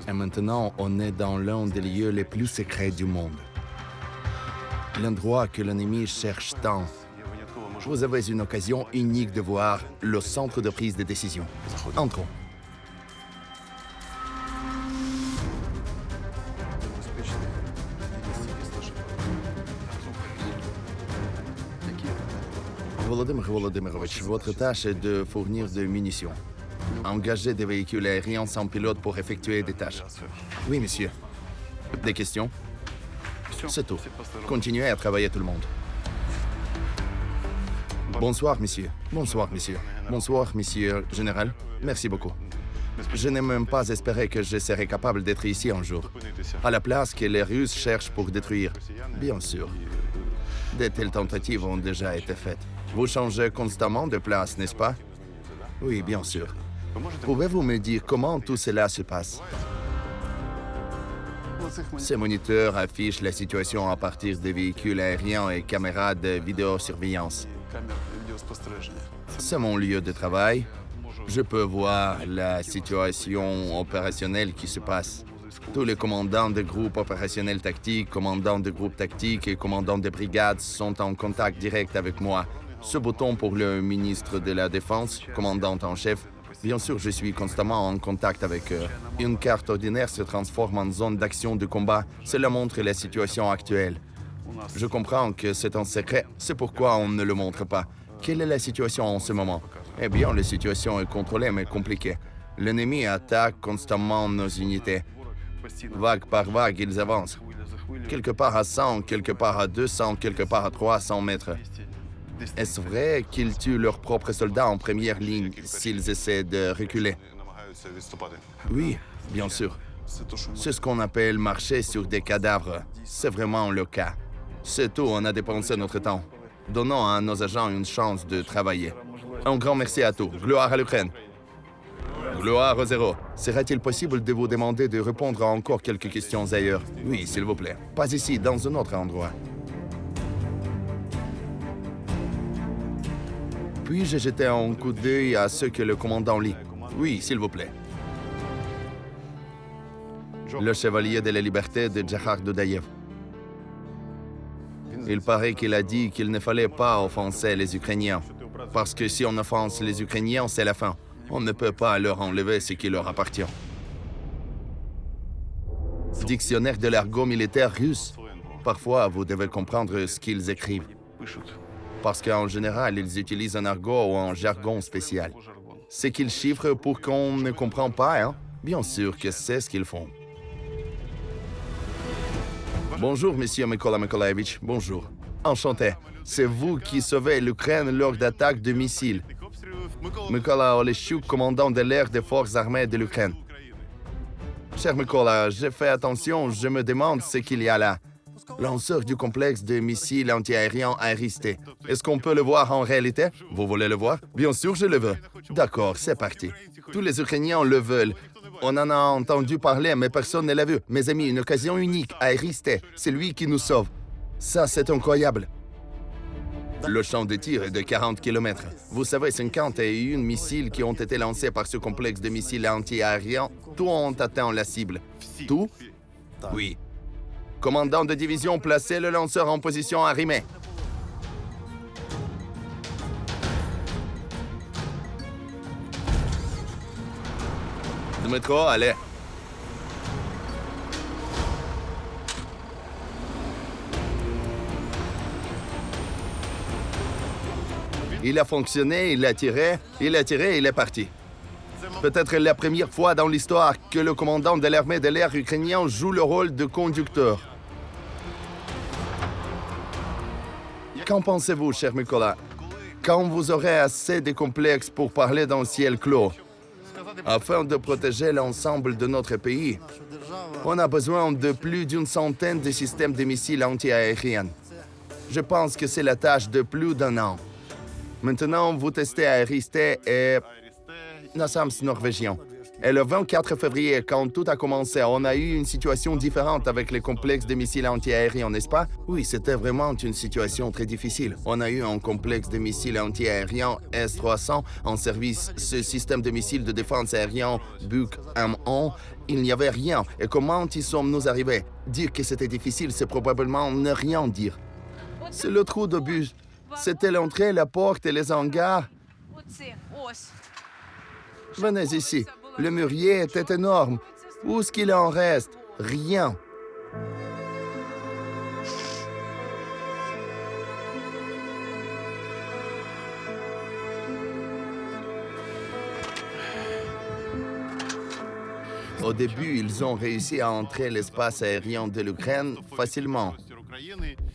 Et maintenant, on est dans l'un des lieux les plus secrets du monde. L'endroit que l'ennemi cherche tant. Vous avez une occasion unique de voir le centre de prise de décision. Entrons. Volodymyr Volodymyrovitch, votre tâche est de fournir des munitions. Engager des véhicules aériens sans pilote pour effectuer des tâches. Oui, monsieur. Des questions? C'est tout. Continuez à travailler tout le monde. Bonsoir, monsieur. Bonsoir, monsieur. Bonsoir, monsieur général. Merci beaucoup. Je n'ai même pas espéré que je serais capable d'être ici un jour. À la place que les Russes cherchent pour détruire. Bien sûr. De telles tentatives ont déjà été faites. Vous changez constamment de place, n'est-ce pas? Oui, bien sûr. Pouvez-vous me dire comment tout cela se passe? Ces moniteurs affichent la situation à partir des véhicules aériens et caméras de vidéosurveillance. C'est mon lieu de travail. Je peux voir la situation opérationnelle qui se passe. Tous les commandants de groupes opérationnels tactiques, commandants de groupes tactiques et commandants de brigades sont en contact direct avec moi. Ce bouton pour le ministre de la Défense, commandant en chef. Bien sûr, je suis constamment en contact avec eux. Une carte ordinaire se transforme en zone d'action de combat. Cela montre la situation actuelle. Je comprends que c'est un secret, c'est pourquoi on ne le montre pas. Quelle est la situation en ce moment? Eh bien, la situation est contrôlée mais compliquée. L'ennemi attaque constamment nos unités. Vague par vague, ils avancent. Quelque part à 100, quelque part à 200, quelque part à 300 mètres. Est-ce vrai qu'ils tuent leurs propres soldats en première ligne s'ils essaient de reculer? Oui, bien sûr. C'est ce qu'on appelle marcher sur des cadavres. C'est vraiment le cas. C'est tout, on a dépensé notre temps. Donnons à nos agents une chance de travailler. Un grand merci à tous. Gloire à l'Ukraine. Gloire aux héros. Sera-t-il possible de vous demander de répondre à encore quelques questions ailleurs? Oui, s'il vous plaît. Pas ici, dans un autre endroit. Puis-je jeter un coup d'œil à ce que le commandant lit? Oui, s'il vous plaît. Le chevalier de la liberté de Djahar Doudaïev. Il paraît qu'il a dit qu'il ne fallait pas offenser les Ukrainiens. Parce que si on offense les Ukrainiens, c'est la fin. On ne peut pas leur enlever ce qui leur appartient. Dictionnaire de l'argot militaire russe. Parfois, vous devez comprendre ce qu'ils écrivent. Parce qu'en général, ils utilisent un argot ou un jargon spécial. Ce qu'ils chiffrent pour qu'on ne comprenne pas, hein? Bien sûr que c'est ce qu'ils font. Bonjour, monsieur Mykola Mykolaevich. Bonjour. Enchanté. C'est vous qui sauvez l'Ukraine lors d'attaques de missiles. Mykola Oleshchuk, commandant de l'air des forces armées de l'Ukraine. Cher Mykola, j'ai fait attention, je me demande ce qu'il y a là. Lanceur du complexe de missiles antiaériens Aristé. Est-ce qu'on peut le voir en réalité? Vous voulez le voir? Bien sûr, je le veux. D'accord, c'est parti. Tous les Ukrainiens le veulent. On en a entendu parler, mais personne ne l'a vu. Mes amis, une occasion unique, Aristé. C'est lui qui nous sauve. Ça, c'est incroyable. Le champ de tir est de 40 km. Vous savez, 51 missiles qui ont été lancés par ce complexe de missiles anti-aériens, tous ont atteint la cible. Tout? Oui. Commandant de division, placez le lanceur en position arrimée. Dmitro, allez. Il a fonctionné, il a tiré, il est parti. Peut-être la première fois dans l'histoire que le commandant de l'armée de l'air ukrainien joue le rôle de conducteur. Qu'en pensez-vous, cher Mykola? Quand vous aurez assez de complexes pour parler d'un ciel clos, afin de protéger l'ensemble de notre pays, on a besoin de plus d'une centaine de systèmes de missiles anti-aériens. Je pense que c'est la tâche de plus d'un an. Maintenant, vous testez Aristé et NASAMS norvégien. Et le 24 février, quand tout a commencé, on a eu une situation différente avec les complexes de missiles antiaériens, n'est-ce pas? Oui, c'était vraiment une situation très difficile. On a eu un complexe de missiles antiaériens S-300 en service, ce système de missiles de défense aérien Buk M1. Il n'y avait rien. Et comment y sommes-nous arrivés? Dire que c'était difficile, c'est probablement ne rien dire. C'est le trou de bus. C'était l'entrée, la porte et les hangars. Venez ici. Le mûrier était énorme. Où est-ce qu'il en reste? Rien. Au début, ils ont réussi à entrer l'espace aérien de l'Ukraine facilement.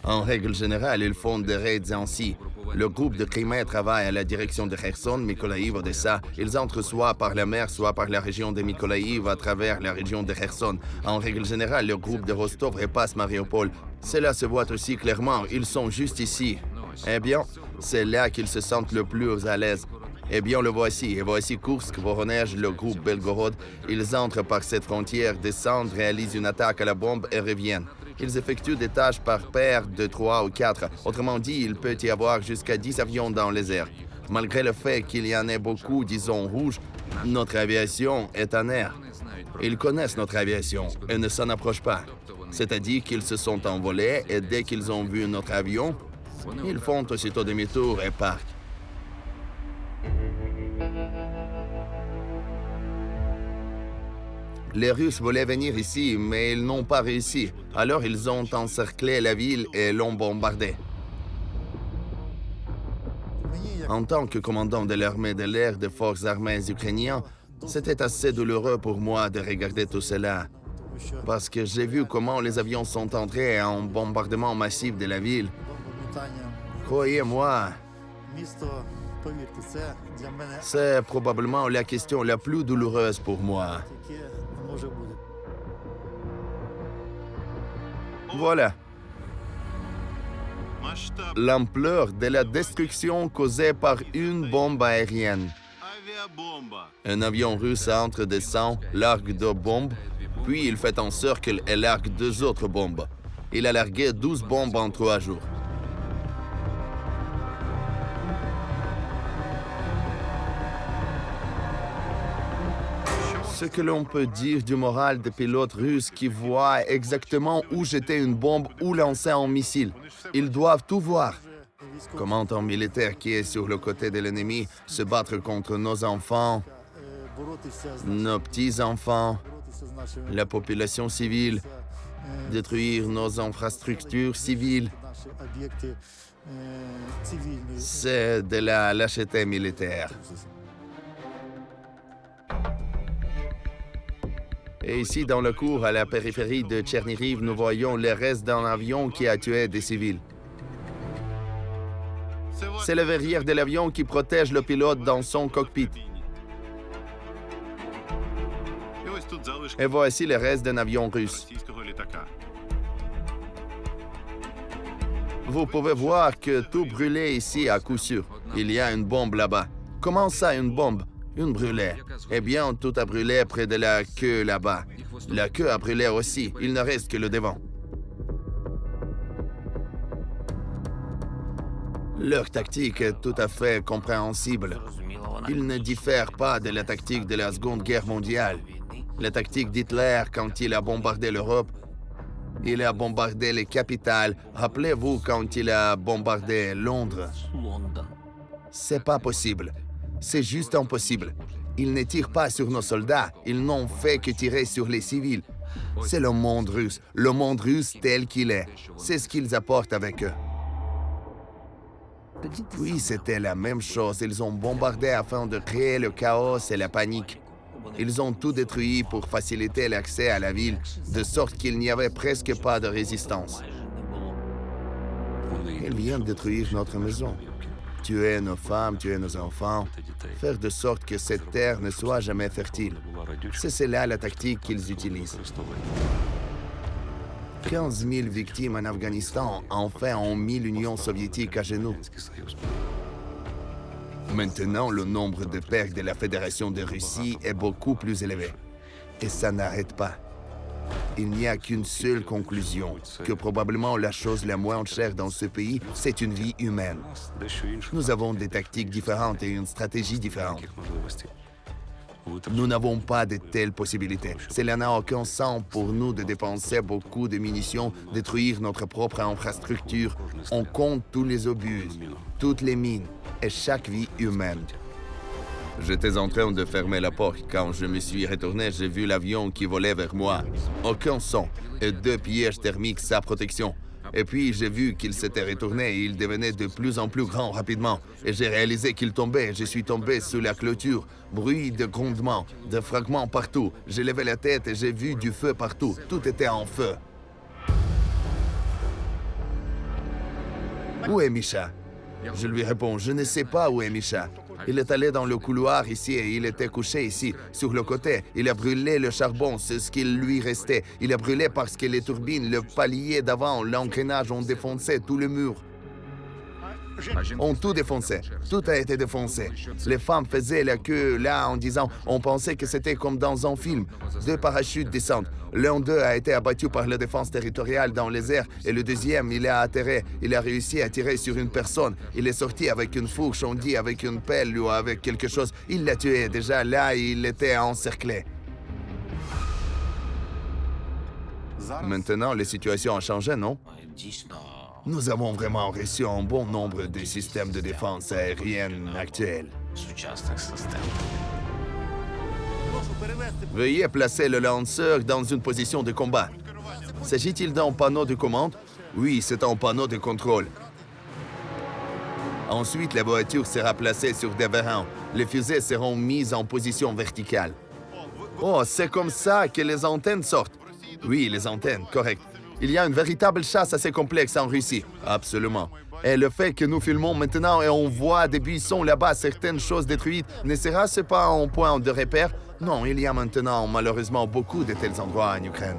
En règle générale, ils font des raids ainsi. Le groupe de Crimée travaille à la direction de Kherson, Mykolaiv, Odessa. Ils entrent soit par la mer, soit par la région de Mykolaiv à travers la région de Kherson. En règle générale, le groupe de Rostov repasse Mariupol. Cela se voit aussi clairement, ils sont juste ici. Eh bien, c'est là qu'ils se sentent le plus à l'aise. Eh bien, le voici. Et voici Kursk, Voronezh, le groupe Belgorod. Ils entrent par cette frontière, descendent, réalisent une attaque à la bombe et reviennent. Ils effectuent des tâches par paire de 3 ou 4. Autrement dit, il peut y avoir jusqu'à 10 avions dans les airs. Malgré le fait qu'il y en ait beaucoup, disons, rouges, notre aviation est en air. Ils connaissent notre aviation et ne s'en approchent pas. C'est-à-dire qu'ils se sont envolés et dès qu'ils ont vu notre avion, ils font aussitôt demi-tour et partent. Les Russes voulaient venir ici, mais ils n'ont pas réussi. Alors ils ont encerclé la ville et l'ont bombardée. En tant que commandant de l'armée de l'air des forces armées ukrainiennes, c'était assez douloureux pour moi de regarder tout cela. Parce que j'ai vu comment les avions sont entrés en bombardement massif de la ville. Croyez-moi, c'est probablement la question la plus douloureuse pour moi. Voilà. L'ampleur de la destruction causée par une bombe aérienne. Un avion russe entre, descend, largue 2 bombes, puis il fait un cercle et largue 2 autres bombes. Il a largué 12 bombes en 3 jours. Ce que l'on peut dire du moral des pilotes russes qui voient exactement où jeter une bombe ou lancer un missile. Ils doivent tout voir. Comment un militaire qui est sur le côté de l'ennemi se battre contre nos enfants, nos petits-enfants, la population civile, détruire nos infrastructures civiles. C'est de la lâcheté militaire. Et ici, dans le cours, à la périphérie de Tchernihiv, nous voyons les restes d'un avion qui a tué des civils. C'est la verrière de l'avion qui protège le pilote dans son cockpit. Et voici les restes d'un avion russe. Vous pouvez voir que tout brûlait ici à coup sûr. Il y a une bombe là-bas. Comment ça, une bombe? Une brûlée. Eh bien, tout a brûlé près de la queue là-bas. La queue a brûlé aussi. Il ne reste que le devant. Leur tactique est tout à fait compréhensible. Ils ne diffèrent pas de la tactique de la Seconde Guerre mondiale. La tactique d'Hitler quand il a bombardé l'Europe. Il a bombardé les capitales. Rappelez-vous quand il a bombardé Londres. C'est pas possible. C'est juste impossible. Ils ne tirent pas sur nos soldats. Ils n'ont fait que tirer sur les civils. C'est le monde russe tel qu'il est. C'est ce qu'ils apportent avec eux. Oui, c'était la même chose. Ils ont bombardé afin de créer le chaos et la panique. Ils ont tout détruit pour faciliter l'accès à la ville, de sorte qu'il n'y avait presque pas de résistance. Ils viennent détruire notre maison. Tuer nos femmes, tuer nos enfants, faire de sorte que cette terre ne soit jamais fertile. C'est cela la tactique qu'ils utilisent. 15 000 victimes en Afghanistan, enfin ont mis l'Union soviétique à genoux. Maintenant, le nombre de pertes de la Fédération de Russie est beaucoup plus élevé. Et ça n'arrête pas. Il n'y a qu'une seule conclusion, que probablement la chose la moins chère dans ce pays, c'est une vie humaine. Nous avons des tactiques différentes et une stratégie différente. Nous n'avons pas de telles possibilités. Cela n'a aucun sens pour nous de dépenser beaucoup de munitions, détruire notre propre infrastructure. On compte tous les obus, toutes les mines et chaque vie humaine. J'étais en train de fermer la porte. Quand je me suis retourné, j'ai vu l'avion qui volait vers moi. Aucun son et 2 pièges thermiques sans protection. Et puis, j'ai vu qu'il s'était retourné et il devenait de plus en plus grand rapidement. Et j'ai réalisé qu'il tombait. Je suis tombé sous la clôture. Bruit de grondements, de fragments partout. J'ai levé la tête et j'ai vu du feu partout. Tout était en feu. Où est Misha? Je lui réponds, je ne sais pas où est Misha. Il est allé dans le couloir ici et il était couché ici, sur le côté. Il a brûlé le charbon, c'est ce qu'il lui restait. Il a brûlé parce que les turbines, le palier d'avant, l'engrenage ont défoncé tout le mur. Ont tout défoncé. Tout a été défoncé. Les femmes faisaient la queue là en disant on pensait que c'était comme dans un film. 2 parachutes descendent. L'un d'eux a été abattu par la défense territoriale dans les airs et le deuxième, il a atterri. Il a réussi à tirer sur une personne. Il est sorti avec une fourche, on dit avec une pelle ou avec quelque chose. Il l'a tué. Déjà là, il était encerclé. Maintenant, la situation a changé, non? Nous avons vraiment reçu un bon nombre de systèmes de défense aérienne actuels. Veuillez placer le lanceur dans une position de combat. S'agit-il d'un panneau de commande? Oui, c'est un panneau de contrôle. Ensuite, la voiture sera placée sur des vérins. Les fusées seront mises en position verticale. Oh, c'est comme ça que les antennes sortent. Oui, les antennes, correct. Il y a une véritable chasse assez complexe en Russie. Absolument. Et le fait que nous filmons maintenant et on voit des buissons là-bas, certaines choses détruites, ne sera-ce pas un point de repère? Non, il y a maintenant malheureusement beaucoup de tels endroits en Ukraine.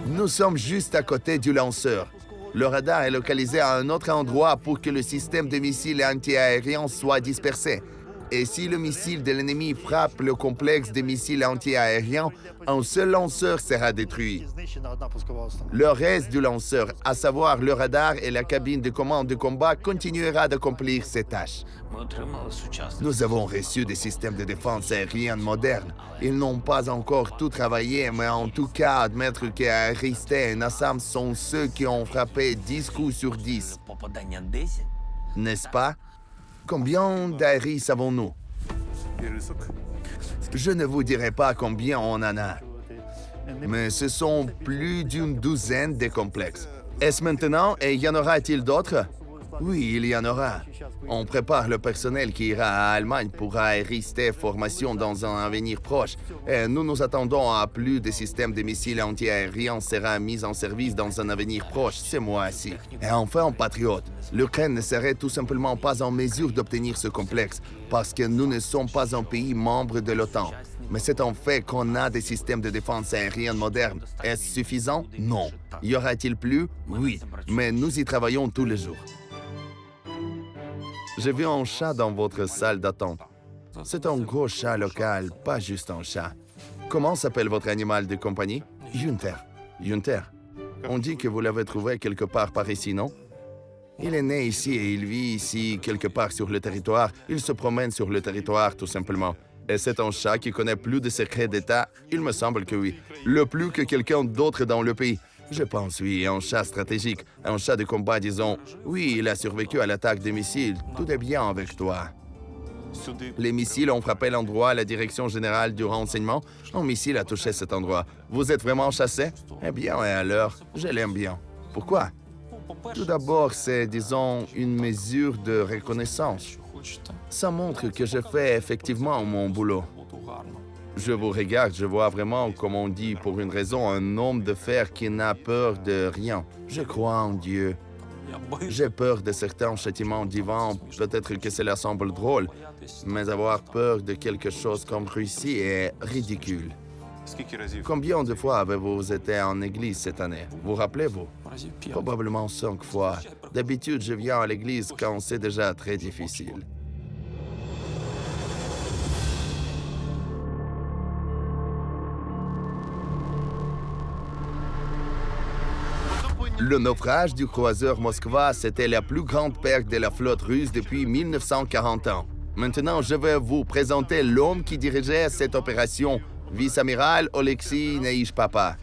Nous sommes juste à côté du lanceur. Le radar est localisé à un autre endroit pour que le système de missiles antiaériens soit dispersé. Et si le missile de l'ennemi frappe le complexe des missiles antiaériens, un seul lanceur sera détruit. Le reste du lanceur, à savoir le radar et la cabine de commande de combat, continuera d'accomplir ses tâches. Nous avons reçu des systèmes de défense aérienne modernes. Ils n'ont pas encore tout travaillé, mais en tout cas, admettre qu'Ariste et Nassam sont ceux qui ont frappé 10 coups sur 10. N'est-ce pas? Combien d'Aéris avons-nous? Je ne vous dirai pas combien on en a, mais ce sont plus d'une douzaine de complexes. Est-ce maintenant et y en aura-t-il d'autres? Oui, il y en aura. On prépare le personnel qui ira à Allemagne pour aérister formation dans un avenir proche. Et nous nous attendons à plus de systèmes de missiles antiaériens sera mis en service dans un avenir proche, ce mois-ci. Et enfin, patriote, l'Ukraine ne serait tout simplement pas en mesure d'obtenir ce complexe parce que nous ne sommes pas un pays membre de l'OTAN. Mais c'est un fait qu'on a des systèmes de défense aérienne modernes. Est-ce suffisant? Non. Y aura-t-il plus? Oui. Mais nous y travaillons tous les jours. J'ai vu un chat dans votre salle d'attente. C'est un gros chat local, pas juste un chat. Comment s'appelle votre animal de compagnie? Yunter. Yunter. On dit que vous l'avez trouvé quelque part par ici, non? Il est né ici et il vit ici, quelque part sur le territoire. Il se promène sur le territoire, tout simplement. Et c'est un chat qui connaît plus de secrets d'État? Il me semble que oui. Le plus que quelqu'un d'autre dans le pays. Je pense, oui, un chat stratégique, un chat de combat, disons. Oui, il a survécu à l'attaque des missiles. Tout est bien avec toi. Les missiles ont frappé l'endroit à la direction générale du renseignement. Un missile a touché cet endroit. Vous êtes vraiment chassé? Eh bien, et alors, je l'aime bien. Pourquoi? Tout d'abord, c'est, disons, une mesure de reconnaissance. Ça montre que je fais effectivement mon boulot. Je vous regarde, je vois vraiment, comme on dit, pour une raison, un homme de fer qui n'a peur de rien. Je crois en Dieu. J'ai peur de certains châtiments divins, peut-être que cela semble drôle, mais avoir peur de quelque chose comme Russie est ridicule. Combien de fois avez-vous été en église cette année? Vous rappelez-vous? Probablement 5 fois. D'habitude, je viens à l'église quand c'est déjà très difficile. Le naufrage du croiseur Moskva, c'était la plus grande perte de la flotte russe depuis 1940 ans. Maintenant, je vais vous présenter l'homme qui dirigeait cette opération, vice-amiral Oleksiy Neishpapa.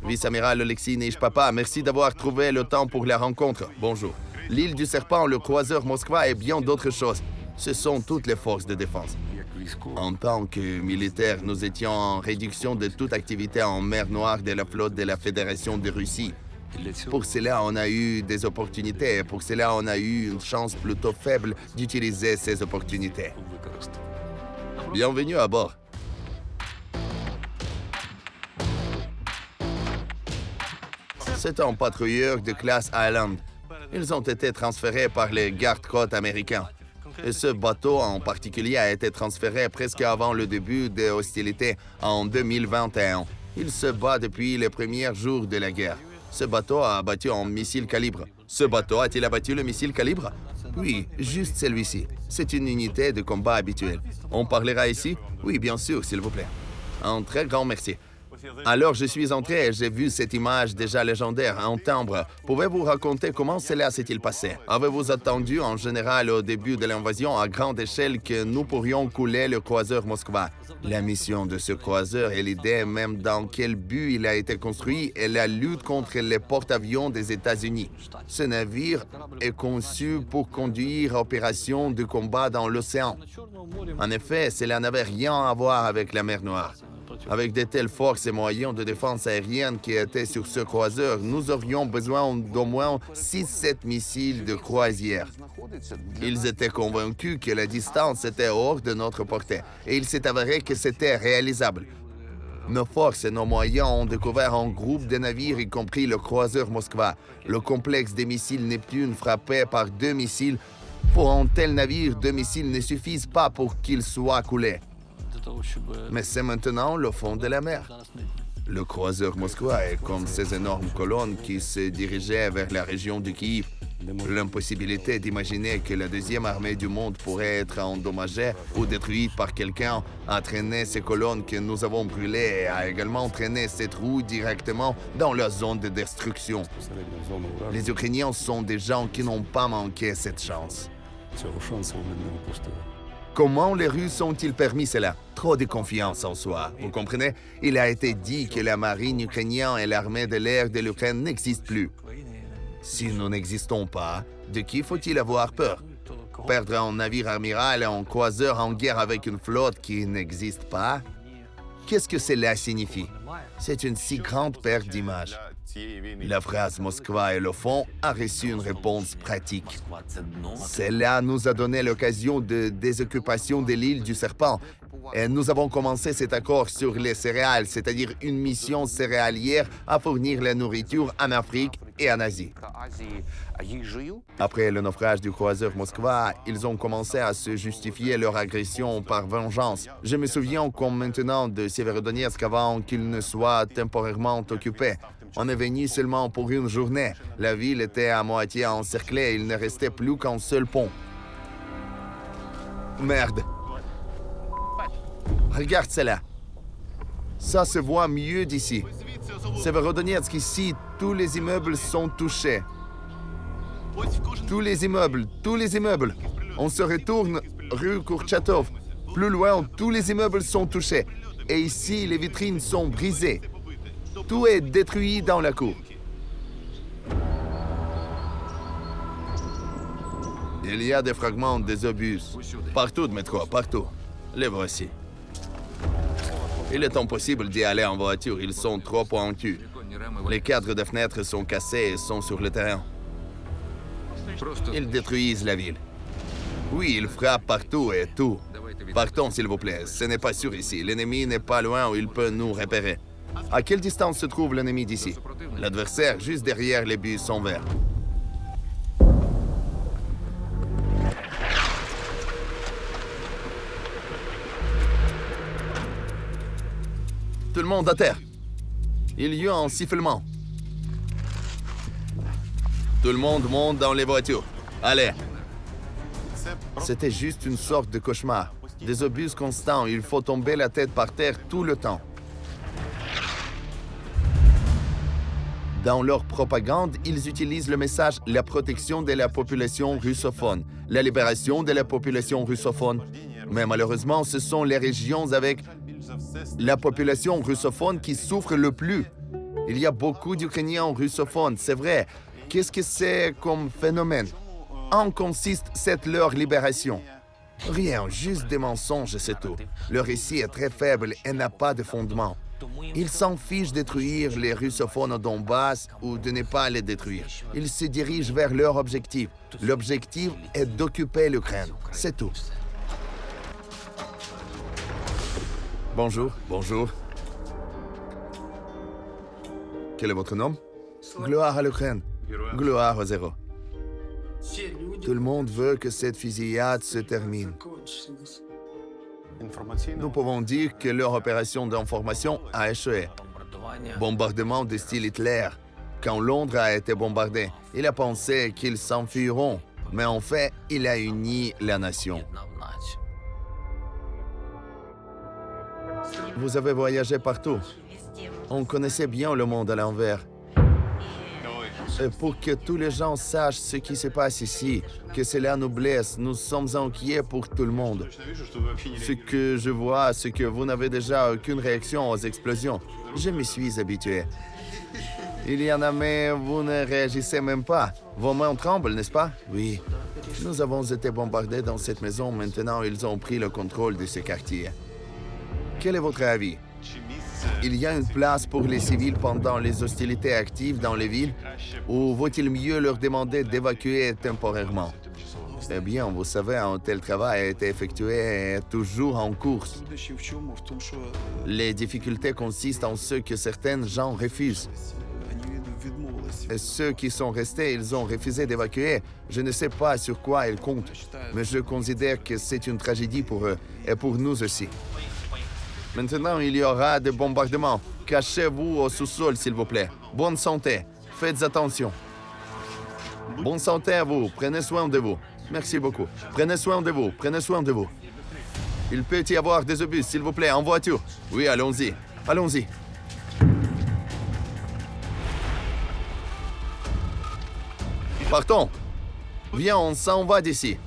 Vice-amiral Oleksiy Neishpapa, merci d'avoir trouvé le temps pour la rencontre. Bonjour. L'île du Serpent, le croiseur Moskva et bien d'autres choses. Ce sont toutes les forces de défense. En tant que militaires, nous étions en réduction de toute activité en mer Noire de la flotte de la Fédération de Russie. Pour cela, on a eu des opportunités. Pour cela, on a eu une chance plutôt faible d'utiliser ces opportunités. Bienvenue à bord. C'est un patrouilleur de classe Island. Ils ont été transférés par les gardes-côtes américains. Et ce bateau en particulier a été transféré presque avant le début des hostilités en 2021. Il se bat depuis les premiers jours de la guerre. Ce bateau a abattu un missile calibre. Ce bateau a-t-il abattu le missile calibre? Oui, juste celui-ci. C'est une unité de combat habituelle. On parlera ici? Oui, bien sûr, s'il vous plaît. Un très grand merci. Alors, je suis entré et j'ai vu cette image déjà légendaire, un timbre. Pouvez-vous raconter comment cela s'est-il passé? Avez-vous attendu en général au début de l'invasion à grande échelle que nous pourrions couler le croiseur Moskva? La mission de ce croiseur et l'idée même dans quel but il a été construit est la lutte contre les porte-avions des États-Unis. Ce navire est conçu pour conduire opérations de combat dans l'océan. En effet, cela n'avait rien à voir avec la mer Noire. Avec de telles forces et moyens de défense aérienne qui étaient sur ce croiseur, nous aurions besoin d'au moins 6-7 missiles de croisière. Ils étaient convaincus que la distance était hors de notre portée, et il s'est avéré que c'était réalisable. Nos forces et nos moyens ont découvert un groupe de navires, y compris le croiseur Moskva. Le complexe des missiles Neptune frappé par 2 missiles. Pour un tel navire, 2 missiles ne suffisent pas pour qu'il soit coulé. Mais c'est maintenant le fond de la mer. Le croiseur Moskva est comme ces énormes colonnes qui se dirigeaient vers la région de Kiev. L'impossibilité d'imaginer que la deuxième armée du monde pourrait être endommagée ou détruite par quelqu'un a entraîné ces colonnes que nous avons brûlées et a également entraîné cette roue directement dans la zone de destruction. Les Ukrainiens sont des gens qui n'ont pas manqué cette chance. Comment les Russes ont-ils permis cela? Trop de confiance en soi, vous comprenez? Il a été dit que la marine ukrainienne et l'armée de l'air de l'Ukraine n'existent plus. Si nous n'existons pas, de qui faut-il avoir peur? Perdre un navire amiral et un croiseur en guerre avec une flotte qui n'existe pas? Qu'est-ce que cela signifie? C'est une si grande perte d'image. La phrase « Moskva est le fond » a reçu une réponse pratique. Cela nous a donné l'occasion de désoccupation de l'île du Serpent. Et nous avons commencé cet accord sur les céréales, c'est-à-dire une mission céréalière à fournir la nourriture en Afrique et en Asie. Après le naufrage du croiseur Moskva, ils ont commencé à se justifier leur agression par vengeance. Je me souviens comme maintenant de Severodonetsk avant qu'il ne soit temporairement occupé. On est venu seulement pour une journée. La ville était à moitié encerclée et il ne restait plus qu'un seul pont. Merde! Regarde cela. Ça se voit mieux d'ici. Severodonetsk, ici, tous les immeubles sont touchés. Tous les immeubles. On se retourne rue Kourchatov. Plus loin, tous les immeubles sont touchés. Et ici, les vitrines sont brisées. Tout est détruit dans la cour. Il y a des fragments des obus. Partout de métro, partout. Les voici. Il est impossible d'y aller en voiture, ils sont trop pointus. Les cadres de fenêtres sont cassés et sont sur le terrain. Ils détruisent la ville. Oui, ils frappent partout et tout. Partons, s'il vous plaît. Ce n'est pas sûr ici. L'ennemi n'est pas loin où il peut nous repérer. À quelle distance se trouve l'ennemi d'ici? L'adversaire, juste derrière les buissons verts. Tout le monde à terre. Il y a un sifflement. Tout le monde monte dans les voitures. Allez. C'était juste une sorte de cauchemar. Des obus constants, il faut tomber la tête par terre tout le temps. Dans leur propagande, ils utilisent le message « la protection de la population russophone »,« la libération de la population russophone ». Mais malheureusement, ce sont les régions avec la population russophone qui souffrent le plus. Il y a beaucoup d'Ukrainiens russophones, c'est vrai. Qu'est-ce que c'est comme phénomène? En consiste cette leur libération? Rien, juste des mensonges, c'est tout. Le récit est très faible et n'a pas de fondement. Ils s'en fichent de détruire les russophones au Donbass ou de ne pas les détruire. Ils se dirigent vers leur objectif. L'objectif est d'occuper l'Ukraine. C'est tout. Bonjour, bonjour. Quel est votre nom? Gloire à l'Ukraine. Gloire aux héros. Tout le monde veut que cette fusillade se termine. Nous pouvons dire que leur opération d'information a échoué. Bombardement de style Hitler. Quand Londres a été bombardé, il a pensé qu'ils s'enfuiront, mais en fait, il a uni la nation. Vous avez voyagé partout. On connaissait bien le monde à l'envers. Et pour que tous les gens sachent ce qui se passe ici, que cela nous blesse, nous sommes inquiets pour tout le monde. Ce que je vois, c'est que vous n'avez déjà aucune réaction aux explosions. Je m'y suis habitué. Il y en a, mais vous ne réagissez même pas. Vos mains tremblent, n'est-ce pas? Oui. Nous avons été bombardés dans cette maison. Maintenant, ils ont pris le contrôle de ce quartier. Quel est votre avis? Il y a une place pour les civils pendant les hostilités actives dans les villes, ou vaut-il mieux leur demander d'évacuer temporairement? Eh bien, vous savez, un tel travail a été effectué et est toujours en cours. Les difficultés consistent en ce que certains gens refusent. Et ceux qui sont restés, ils ont refusé d'évacuer. Je ne sais pas sur quoi ils comptent, mais je considère que c'est une tragédie pour eux et pour nous aussi. Maintenant, il y aura des bombardements. Cachez-vous au sous-sol, s'il vous plaît. Bonne santé. Faites attention. Bonne santé à vous. Prenez soin de vous. Merci beaucoup. Prenez soin de vous. Prenez soin de vous. Il peut y avoir des obus, s'il vous plaît, en voiture. Oui, allons-y. Allons-y. Partons. Viens, on s'en va d'ici.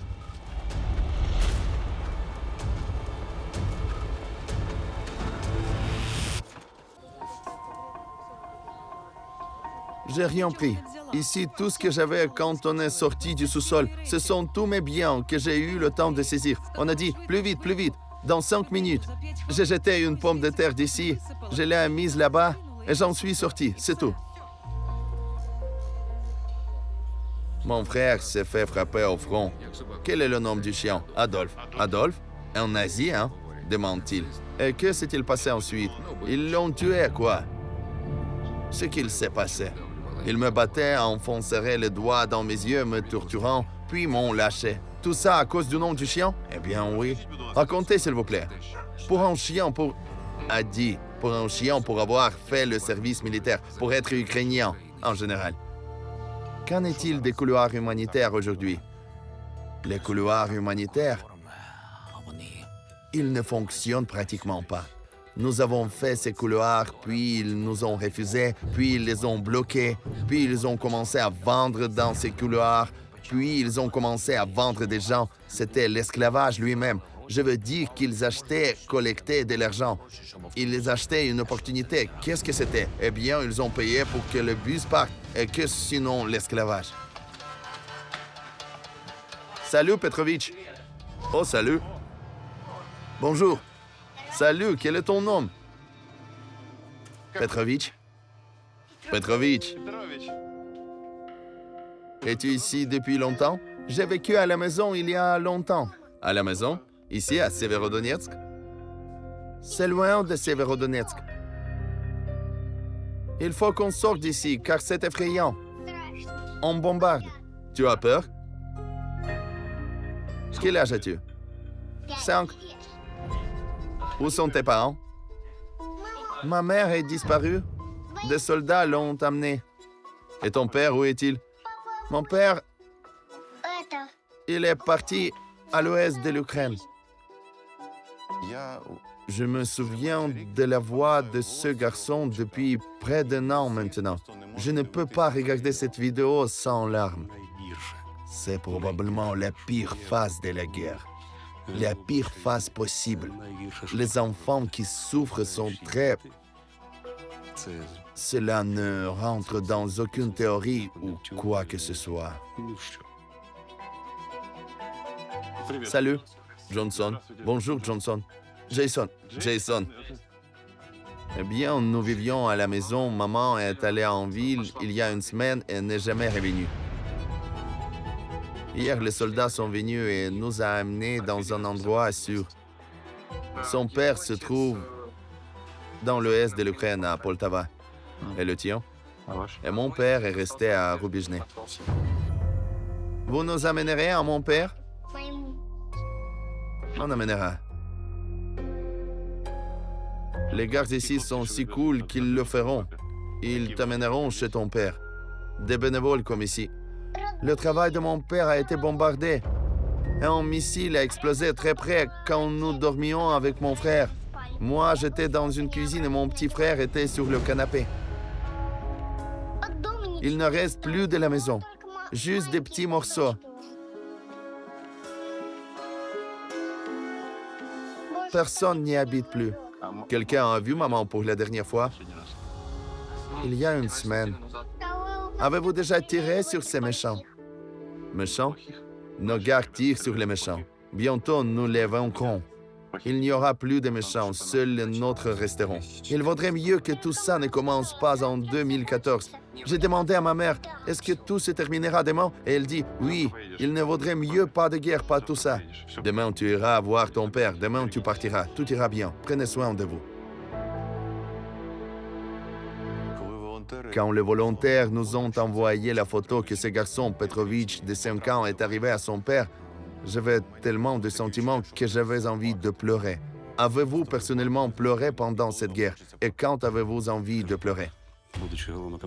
J'ai rien pris. Ici, tout ce que j'avais quand on est sorti du sous-sol, ce sont tous mes biens que j'ai eu le temps de saisir. On a dit, plus vite, dans 5 minutes. J'ai jeté une pomme de terre d'ici, je l'ai mise là-bas et j'en suis sorti, c'est tout. Mon frère s'est fait frapper au front. Quel est le nom du chien? Adolphe. Adolphe? Un nazi, hein? Demande-t-il. Et que s'est-il passé ensuite? Ils l'ont tué, quoi? Ce qu'il s'est passé. Ils me battaient, enfonceraient les doigts dans mes yeux, me torturant, puis m'ont lâché. Tout ça à cause du nom du chien? Eh bien, oui. Racontez, s'il vous plaît. Pour un chien, pour avoir fait le service militaire, pour être ukrainien, en général. Qu'en est-il des couloirs humanitaires aujourd'hui? Les couloirs humanitaires, ils ne fonctionnent pratiquement pas. Nous avons fait ces couloirs, puis ils nous ont refusés, puis ils les ont bloqués, puis ils ont commencé à vendre dans ces couloirs, puis ils ont commencé à vendre des gens. C'était l'esclavage lui-même. Je veux dire qu'ils achetaient, collectaient de l'argent. Ils les achetaient une opportunité. Qu'est-ce que c'était? Eh bien, ils ont payé pour que le bus parte. Et que sinon l'esclavage? Salut, Petrovitch. Oh, salut. Bonjour. Salut, quel est ton nom? Petrovitch. Petrovitch. Es-tu ici depuis longtemps? J'ai vécu à la maison il y a longtemps. À la maison? Ici, à Severodonetsk? C'est loin de Severodonetsk. Il faut qu'on sorte d'ici, car c'est effrayant. On bombarde. Tu as peur? Quel âge as-tu? 5. Où sont tes parents? Ma mère est disparue. Des soldats l'ont amenée. Et ton père, où est-il? Mon père, il est parti à l'ouest de l'Ukraine. Je me souviens de la voix de ce garçon depuis près d'un an maintenant. Je ne peux pas regarder cette vidéo sans larmes. C'est probablement la pire phase de la guerre. La pire phase possible. Les enfants qui souffrent sont très... Cela ne rentre dans aucune théorie ou quoi que ce soit. Salut, Johnson. Bonjour, Johnson. Jason. Eh bien, nous vivions à la maison. Maman est allée en ville il y a une semaine et n'est jamais revenue. Hier, les soldats sont venus et nous a amenés dans un endroit sûr. Son père se trouve dans l'ouest de l'Ukraine, à Poltava. Et le tien? Et mon père est resté à Rubizhny. Vous nous amènerez à mon père? On amènera. Les gars ici sont si cool qu'ils le feront. Ils t'amèneront chez ton père. Des bénévoles comme ici. Le travail de mon père a été bombardé. Un missile a explosé très près quand nous dormions avec mon frère. Moi, j'étais dans une cuisine et mon petit frère était sur le canapé. Il ne reste plus de la maison. Juste des petits morceaux. Personne n'y habite plus. Quelqu'un a vu maman pour la dernière fois? Il y a une semaine. Avez-vous déjà tiré sur ces méchants? Méchants? Nos gars tirent sur les méchants. Bientôt, nous les vaincrons. Il n'y aura plus de méchants, seuls les nôtres resteront. Il vaudrait mieux que tout ça ne commence pas en 2014. J'ai demandé à ma mère, est-ce que tout se terminera demain? Et elle dit, oui, il ne vaudrait mieux pas de guerre, pas tout ça. Demain, tu iras voir ton père. Demain, tu partiras. Tout ira bien. Prenez soin de vous. Quand les volontaires nous ont envoyé la photo que ce garçon, Petrovitch, de 5 ans, est arrivé à son père, j'avais tellement de sentiments que j'avais envie de pleurer. Avez-vous personnellement pleuré pendant cette guerre? Et quand avez-vous envie de pleurer?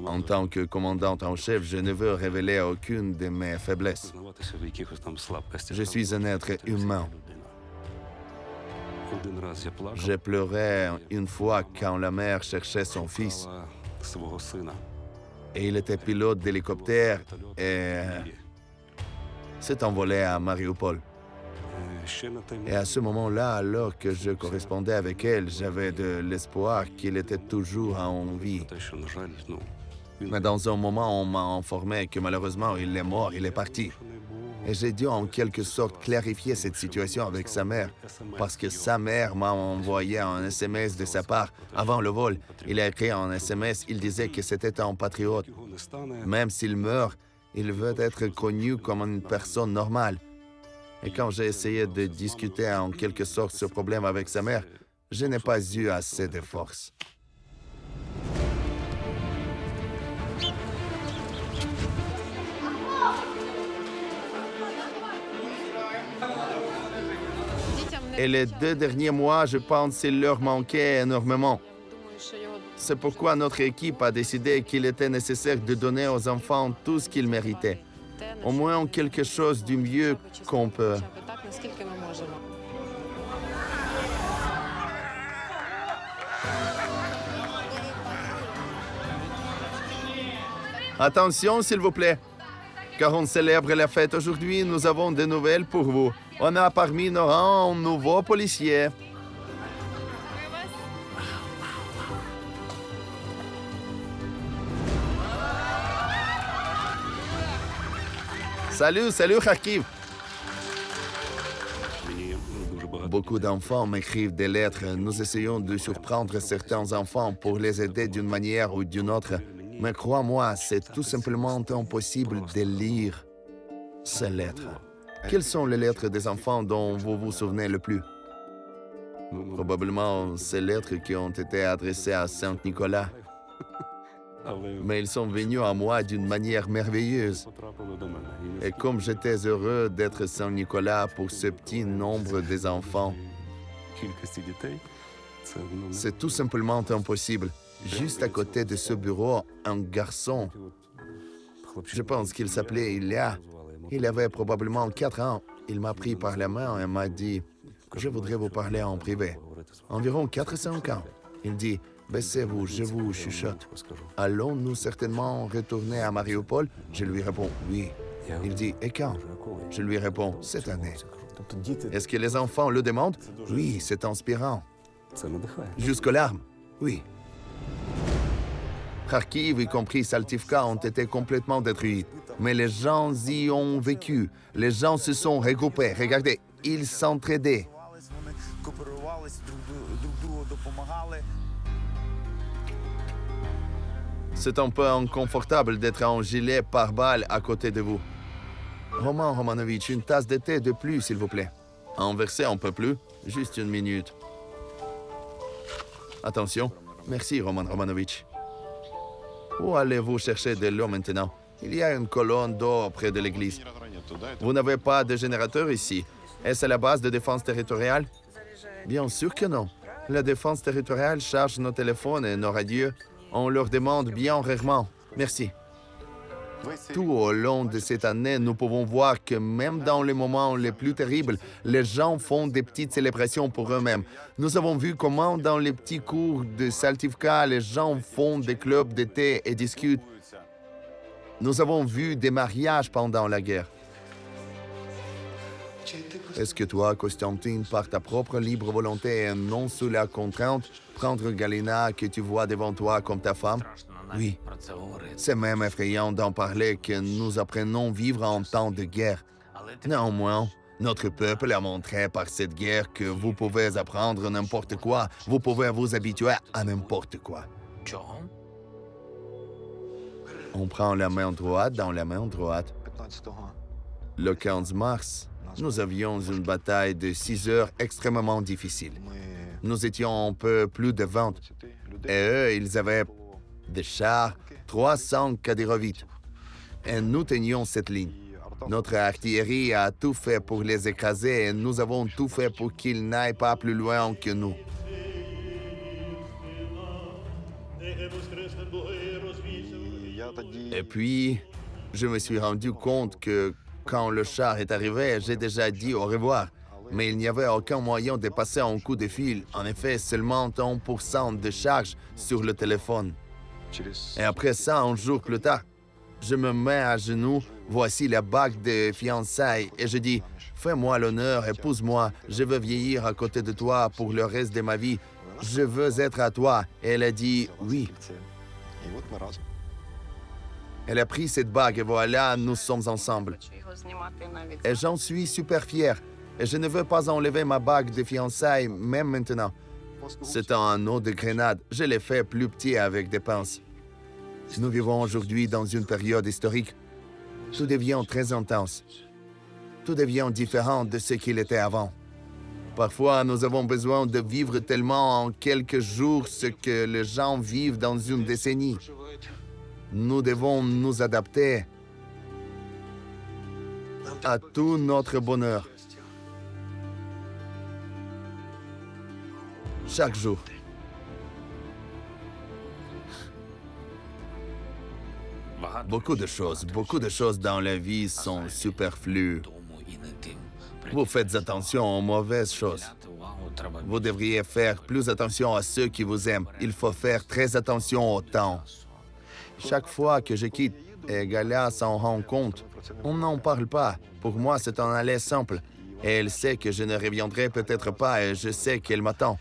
En tant que commandant en chef, je ne veux révéler aucune de mes faiblesses. Je suis un être humain. J'ai pleuré une fois quand la mère cherchait son fils. Et il était pilote d'hélicoptère et s'est envolé à Mariupol. Et à ce moment-là, alors que je correspondais avec elle, j'avais de l'espoir qu'il était toujours en vie. Mais dans un moment, on m'a informé que malheureusement, il est mort, il est parti. Et j'ai dû en quelque sorte clarifier cette situation avec sa mère, parce que sa mère m'a envoyé un SMS de sa part. Avant le vol, il a écrit un SMS, il disait que c'était un patriote. Même s'il meurt, il veut être connu comme une personne normale. Et quand j'ai essayé de discuter en quelque sorte ce problème avec sa mère, je n'ai pas eu assez de force. Et les 2 derniers mois, je pense qu'il leur manquait énormément. C'est pourquoi notre équipe a décidé qu'il était nécessaire de donner aux enfants tout ce qu'ils méritaient. Au moins quelque chose du mieux qu'on peut. Attention, s'il vous plaît. Car on célèbre la fête aujourd'hui, nous avons des nouvelles pour vous. On a parmi nos rangs un nouveau policier. Salut Kharkiv. Beaucoup d'enfants m'écrivent des lettres. Nous essayons de surprendre certains enfants pour les aider d'une manière ou d'une autre. Mais crois-moi, c'est tout simplement impossible de lire ces lettres. Quelles sont les lettres des enfants dont vous vous souvenez le plus? Probablement ces lettres qui ont été adressées à Saint-Nicolas. Mais ils sont venus à moi d'une manière merveilleuse. Et comme j'étais heureux d'être Saint-Nicolas pour ce petit nombre des enfants, c'est tout simplement impossible. Juste à côté de ce bureau, un garçon Je pense qu'il s'appelait Ilya. Il avait probablement 4 ans. Il m'a pris par la main et m'a dit « Je voudrais vous parler en privé. » Environ 4-5 ans. Il dit « Baissez-vous, je vous chuchote. Allons-nous certainement retourner à Mariupol ?» Je lui réponds « Oui. » Il dit « Et quand ?» Je lui réponds « Cette année. » Est-ce que les enfants le demandent? Oui, c'est inspirant. Jusqu'aux larmes? Oui. Kharkiv, y compris Saltivka, ont été complètement détruits. Mais les gens y ont vécu. Les gens se sont regroupés. Regardez, ils s'entraidaient. C'est un peu inconfortable d'être en gilet pare-balles à côté de vous. Roman Romanovitch, une tasse de thé de plus, s'il vous plaît. En verser un peu plus? Juste une minute. Attention. Merci, Roman Romanovitch. Où allez-vous chercher de l'eau maintenant? Il y a une colonne d'eau près de l'église. Vous n'avez pas de générateur ici. Est-ce à la base de défense territoriale? Bien sûr que non. La défense territoriale charge nos téléphones et nos radios. On leur demande bien rarement. Merci. Tout au long de cette année, nous pouvons voir que même dans les moments les plus terribles, les gens font des petites célébrations pour eux-mêmes. Nous avons vu comment dans les petits cours de Saltivka, les gens font des clubs d'été et discutent. Nous avons vu des mariages pendant la guerre. Est-ce que toi, Constantine, par ta propre libre volonté et non sous la contrainte, prendre Galina que tu vois devant toi comme ta femme? Oui. C'est même effrayant d'en parler que nous apprenons à vivre en temps de guerre. Néanmoins, notre peuple a montré par cette guerre que vous pouvez apprendre n'importe quoi, vous pouvez vous habituer à n'importe quoi. On prend la main droite dans la main droite. Le 15 mars, nous avions une bataille de 6 heures extrêmement difficile. Nous étions un peu plus de 20. Et eux, ils avaient des chars, 300 Kadyrovitch. Et nous tenions cette ligne. Notre artillerie a tout fait pour les écraser et nous avons tout fait pour qu'ils n'aillent pas plus loin que nous. Et puis, je me suis rendu compte que quand le char est arrivé, j'ai déjà dit au revoir. Mais il n'y avait aucun moyen de passer un coup de fil. En effet, seulement 1% de charge sur le téléphone. Et après ça, un jour plus tard, je me mets à genoux, voici la bague de fiançailles, et je dis « Fais-moi l'honneur, épouse-moi, je veux vieillir à côté de toi pour le reste de ma vie. Je veux être à toi. » Et elle a dit « Oui. » Elle a pris cette bague et voilà, nous sommes ensemble. Et j'en suis super fier. Et je ne veux pas enlever ma bague de fiançailles, même maintenant. C'est un anneau de grenade. Je l'ai fait plus petit avec des pinces. Nous vivons aujourd'hui dans une période historique. Tout devient très intense. Tout devient différent de ce qu'il était avant. Parfois, nous avons besoin de vivre tellement en quelques jours ce que les gens vivent dans une décennie. Nous devons nous adapter à tout notre bonheur. Chaque jour. Beaucoup de choses dans la vie sont superflues. Vous faites attention aux mauvaises choses. Vous devriez faire plus attention à ceux qui vous aiment. Il faut faire très attention au temps. Chaque fois que je quitte, et Galia s'en rend compte, on n'en parle pas. Pour moi, c'est un aller simple. Et elle sait que je ne reviendrai peut-être pas et je sais qu'elle m'attend.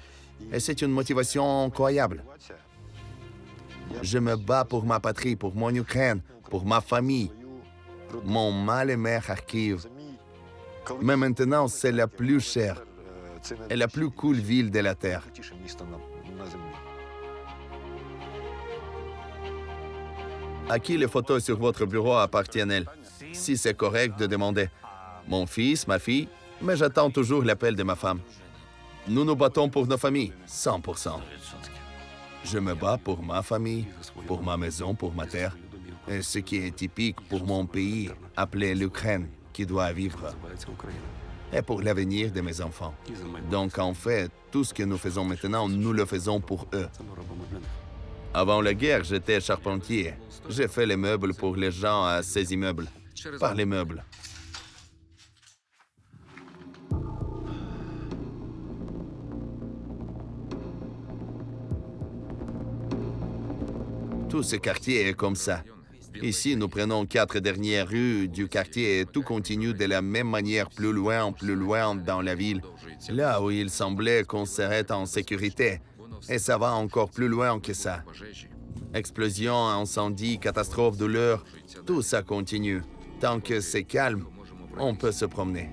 Et c'est une motivation incroyable. Je me bats pour ma patrie, pour mon Ukraine, pour ma famille, mon mal-aimé Kharkiv. Mais maintenant, c'est la plus chère et la plus cool ville de la Terre. À qui les photos sur votre bureau appartiennent-elles? Si c'est correct de demander. Mon fils, ma fille, mais j'attends toujours l'appel de ma femme. Nous nous battons pour nos familles, 100%. Je me bats pour ma famille, pour ma maison, pour ma terre, et ce qui est typique pour mon pays, appelé l'Ukraine, qui doit vivre, et pour l'avenir de mes enfants. Donc en fait, tout ce que nous faisons maintenant, nous le faisons pour eux. Avant la guerre, j'étais charpentier. J'ai fait les meubles pour les gens à ces immeubles. Par les meubles. Tout ce quartier est comme ça. Ici, nous prenons 4 dernières rues du quartier et tout continue de la même manière plus loin dans la ville. Là où il semblait qu'on serait en sécurité. Et ça va encore plus loin que ça. Explosion, incendie, catastrophe, douleur, tout ça continue. Tant que c'est calme, on peut se promener.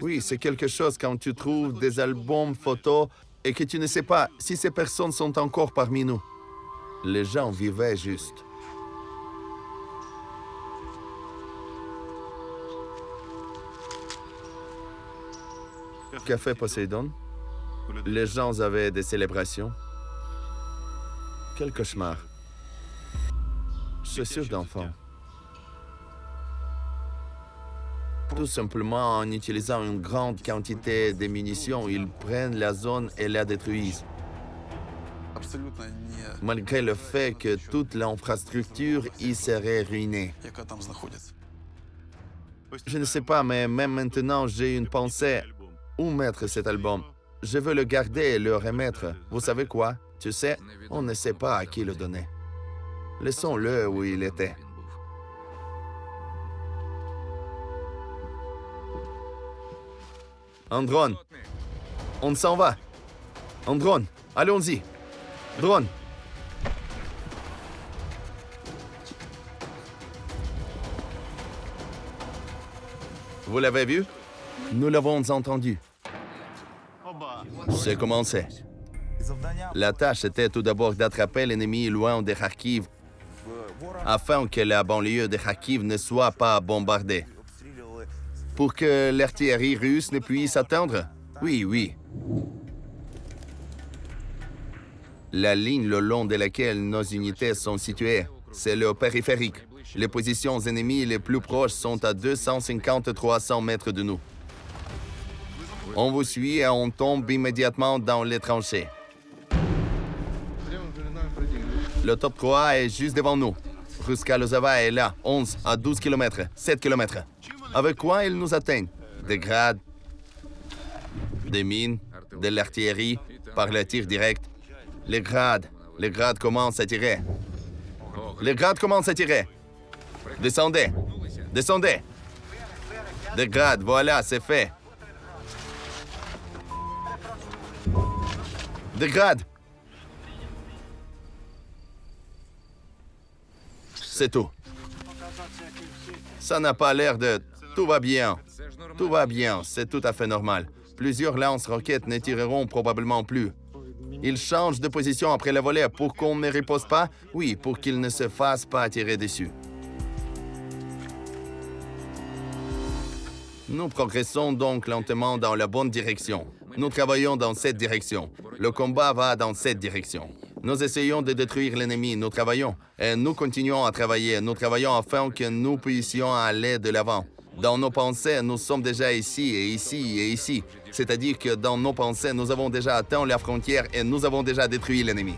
Oui, c'est quelque chose quand tu trouves des albums photos et que tu ne sais pas si ces personnes sont encore parmi nous. Les gens vivaient juste. Café Poséidon. Les gens avaient des célébrations. Quel cauchemar. Chaussures d'enfants. Tout simplement en utilisant une grande quantité de munitions, ils prennent la zone et la détruisent. Malgré le fait que toute l'infrastructure y serait ruinée. Je ne sais pas, mais même maintenant, j'ai une pensée. Où mettre cet album? Je veux le garder et le remettre. Vous savez quoi? Tu sais, on ne sait pas à qui le donner. Laissons-le où il était. Un drone. On s'en va. Un drone. Allons-y. Drone. Vous l'avez vu? Nous l'avons entendu. C'est commencé. La tâche était tout d'abord d'attraper l'ennemi loin de Kharkiv, afin que la banlieue de Kharkiv ne soit pas bombardée. Pour que l'artillerie russe ne puisse atteindre? Oui. La ligne le long de laquelle nos unités sont situées, c'est le périphérique. Les positions ennemies les plus proches sont à 250-300 mètres de nous. On vous suit et on tombe immédiatement dans les tranchées. Le top 3 est juste devant nous. Ruska Lozova est là, 11 à 12 km, 7 km. Avec quoi ils nous atteignent? Des grades, des mines, de l'artillerie, par le tir direct. Les grades commencent à tirer. Les grades commencent à tirer. Descendez. Des grades, voilà, c'est fait. Des grades. C'est tout. Ça n'a pas l'air de... Tout va bien, c'est tout à fait normal. Plusieurs lance-roquettes ne tireront probablement plus. Ils changent de position après la volée pour qu'on ne riposte pas? Oui, pour qu'ils ne se fassent pas tirer dessus. Nous progressons donc lentement dans la bonne direction. Nous travaillons dans cette direction. Le combat va dans cette direction. Nous essayons de détruire l'ennemi, nous travaillons. Et nous continuons à travailler. Nous travaillons afin que nous puissions aller de l'avant. Dans nos pensées, nous sommes déjà ici et ici et ici. C'est-à-dire que dans nos pensées, nous avons déjà atteint la frontière et nous avons déjà détruit l'ennemi.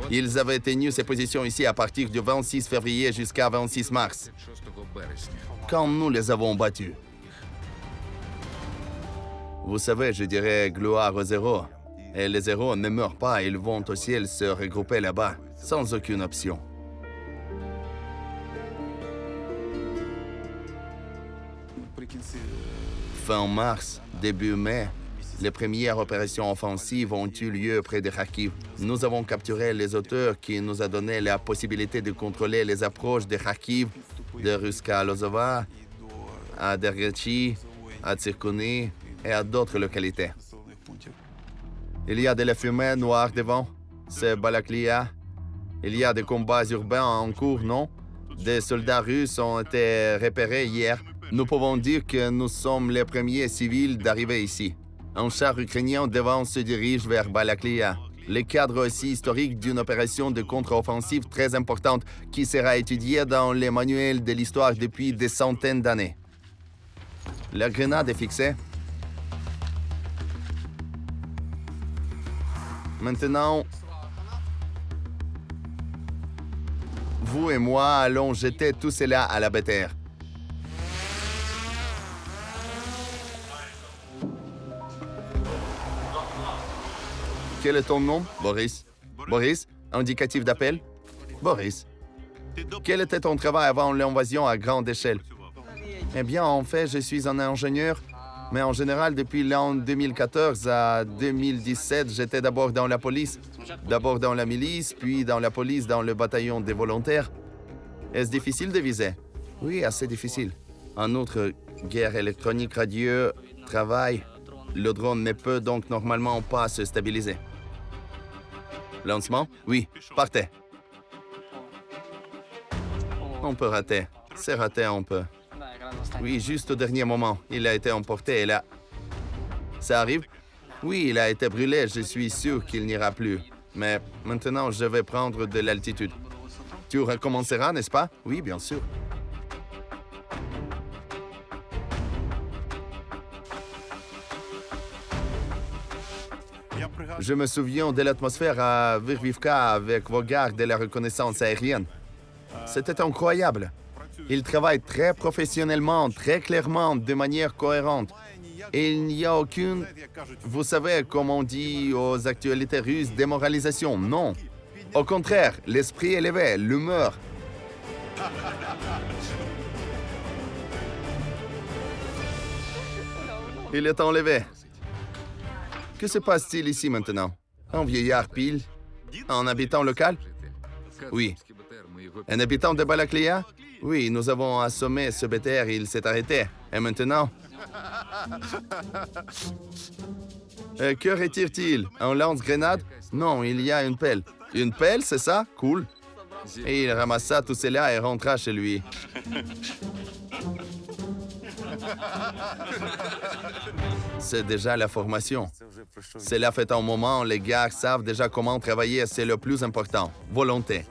Ils avaient tenu ces positions ici à partir du 26 février jusqu'à 26 mars, quand nous les avons battus. Vous savez, je dirais gloire aux héros. Et les héros ne meurent pas, ils vont au ciel se regrouper là-bas, sans aucune option. Fin mars, début mai, les premières opérations offensives ont eu lieu près de Kharkiv. Nous avons capturé les auteurs qui nous ont donné la possibilité de contrôler les approches de Kharkiv, de Ruska Lozova, à Dergachi, à Tsirkoni et à d'autres localités. Il y a de la fumée noire devant, c'est Balaklia. Il y a des combats urbains en cours, non? Des soldats russes ont été repérés hier. Nous pouvons dire que nous sommes les premiers civils d'arriver ici. Un char ukrainien devant se dirige vers Balaklia. Le cadre aussi historique d'une opération de contre-offensive très importante qui sera étudiée dans les manuels de l'histoire depuis des centaines d'années. La grenade est fixée. Maintenant, vous et moi allons jeter tout cela à la bétaire. Quel est ton nom? Boris. Boris, indicatif d'appel? Boris. Quel était ton travail avant l'invasion à grande échelle? Eh bien, en fait, je suis un ingénieur, mais en général, depuis l'an 2014 à 2017, j'étais d'abord dans la police, d'abord dans la milice, puis dans la police, dans le bataillon des volontaires. Est-ce difficile de viser? Oui, assez difficile. En outre, guerre électronique, radio, travail, le drone ne peut donc normalement pas se stabiliser. Lancement? Oui, partez. On peut rater. C'est raté, on peut. Oui, juste au dernier moment. Il a été emporté et là... Ça arrive? Oui, il a été brûlé. Je suis sûr qu'il n'ira plus. Mais maintenant, je vais prendre de l'altitude. Tu recommenceras, n'est-ce pas? Oui, bien sûr. Je me souviens de l'atmosphère à Virvivka avec vos gardes de la reconnaissance aérienne. C'était incroyable. Ils travaillent très professionnellement, très clairement, de manière cohérente. Et il n'y a aucune, vous savez, comme on dit aux actualités russes, démoralisation. Non. Au contraire, l'esprit élevé, l'humeur. Il est enlevé. Que se passe-t-il ici maintenant? Un vieillard pile? Un habitant local? Oui. Un habitant de Balaklia? Oui, nous avons assommé ce BTR, il s'est arrêté. Et maintenant? Que retire-t-il? Un lance-grenade? Non, il y a une pelle. Une pelle, c'est ça? Cool. Et il ramassa tout cela et rentra chez lui. C'est déjà la formation. Cela fait un moment, les gars savent déjà comment travailler, c'est le plus important. Volonté.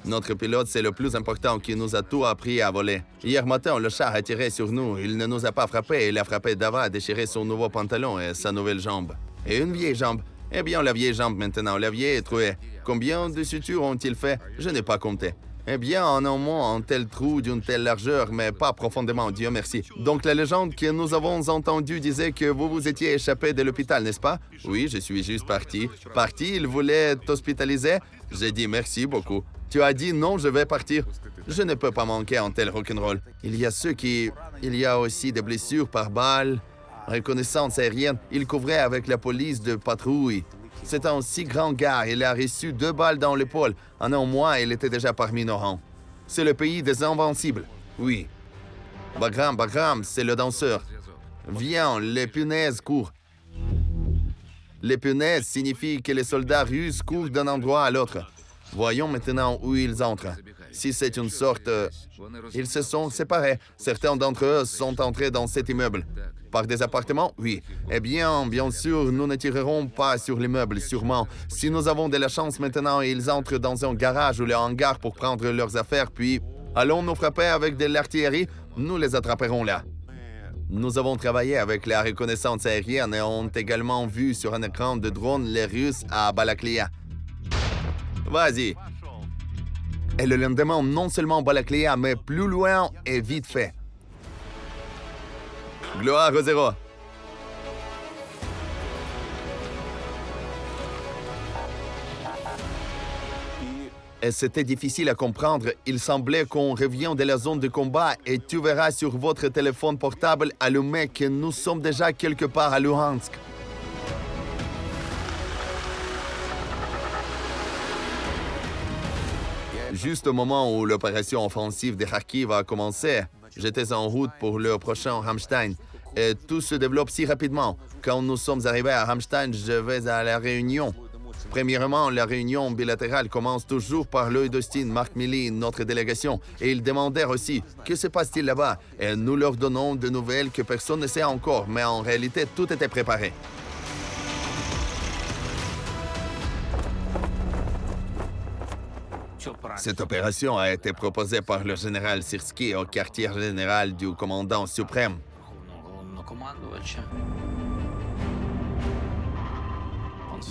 Notre pilote, c'est le plus important qui nous a tout appris à voler. Hier matin, le chat a tiré sur nous. Il ne nous a pas frappé. Il a frappé Dava à déchirer son nouveau pantalon et sa nouvelle jambe. Et une vieille jambe. Eh bien, la vieille jambe maintenant. La vieille est trouée. Combien de sutures ont-ils fait? Je n'ai pas compté. Eh bien, en un mois, un tel trou d'une telle largeur, mais pas profondément, Dieu merci. Donc, la légende que nous avons entendue disait que vous vous étiez échappé de l'hôpital, n'est-ce pas? Oui, je suis juste parti. Parti, il voulait t'hospitaliser? J'ai dit merci beaucoup. Tu as dit non, je vais partir. Je ne peux pas manquer un tel rock'n'roll. Il y a ceux qui... Il y a aussi des blessures par balle, reconnaissance aérienne. Il couvrait avec la police de patrouille. C'est un si grand gars, il a reçu 2 balles dans l'épaule. En un mois, il était déjà parmi nos rangs. C'est le pays des invincibles. Oui. Bagram, c'est le danseur. Viens, les punaises courent. Les punaises signifient que les soldats russes courent d'un endroit à l'autre. Voyons maintenant où ils entrent. Si c'est une sorte... Ils se sont séparés. Certains d'entre eux sont entrés dans cet immeuble. Par des appartements? Oui. Eh bien sûr, nous ne tirerons pas sur l'immeuble, sûrement. Si nous avons de la chance maintenant, ils entrent dans un garage ou le hangar pour prendre leurs affaires, puis allons-nous frapper avec de l'artillerie? Nous les attraperons là. Nous avons travaillé avec la reconnaissance aérienne et ont également vu sur un écran de drone les Russes à Balaklia. Vas-y. Et le lendemain, non seulement Balaklia, mais plus loin et vite fait. Gloire au zéro. Et c'était difficile à comprendre. Il semblait qu'on revient de la zone de combat et tu verras sur votre téléphone portable allumé que nous sommes déjà quelque part à Luhansk. Juste au moment où l'opération offensive de Kharkiv a commencé, j'étais en route pour le prochain Ramstein. Et tout se développe si rapidement. Quand nous sommes arrivés à Ramstein, je vais à la réunion. Premièrement, la réunion bilatérale commence toujours par l'œil d'Austin, Marc Milley, notre délégation. Et ils demandèrent aussi « Que se passe-t-il là-bas ?» Et nous leur donnons des nouvelles que personne ne sait encore, mais en réalité, tout était préparé. Cette opération a été proposée par le général Syrski au quartier général du commandant suprême.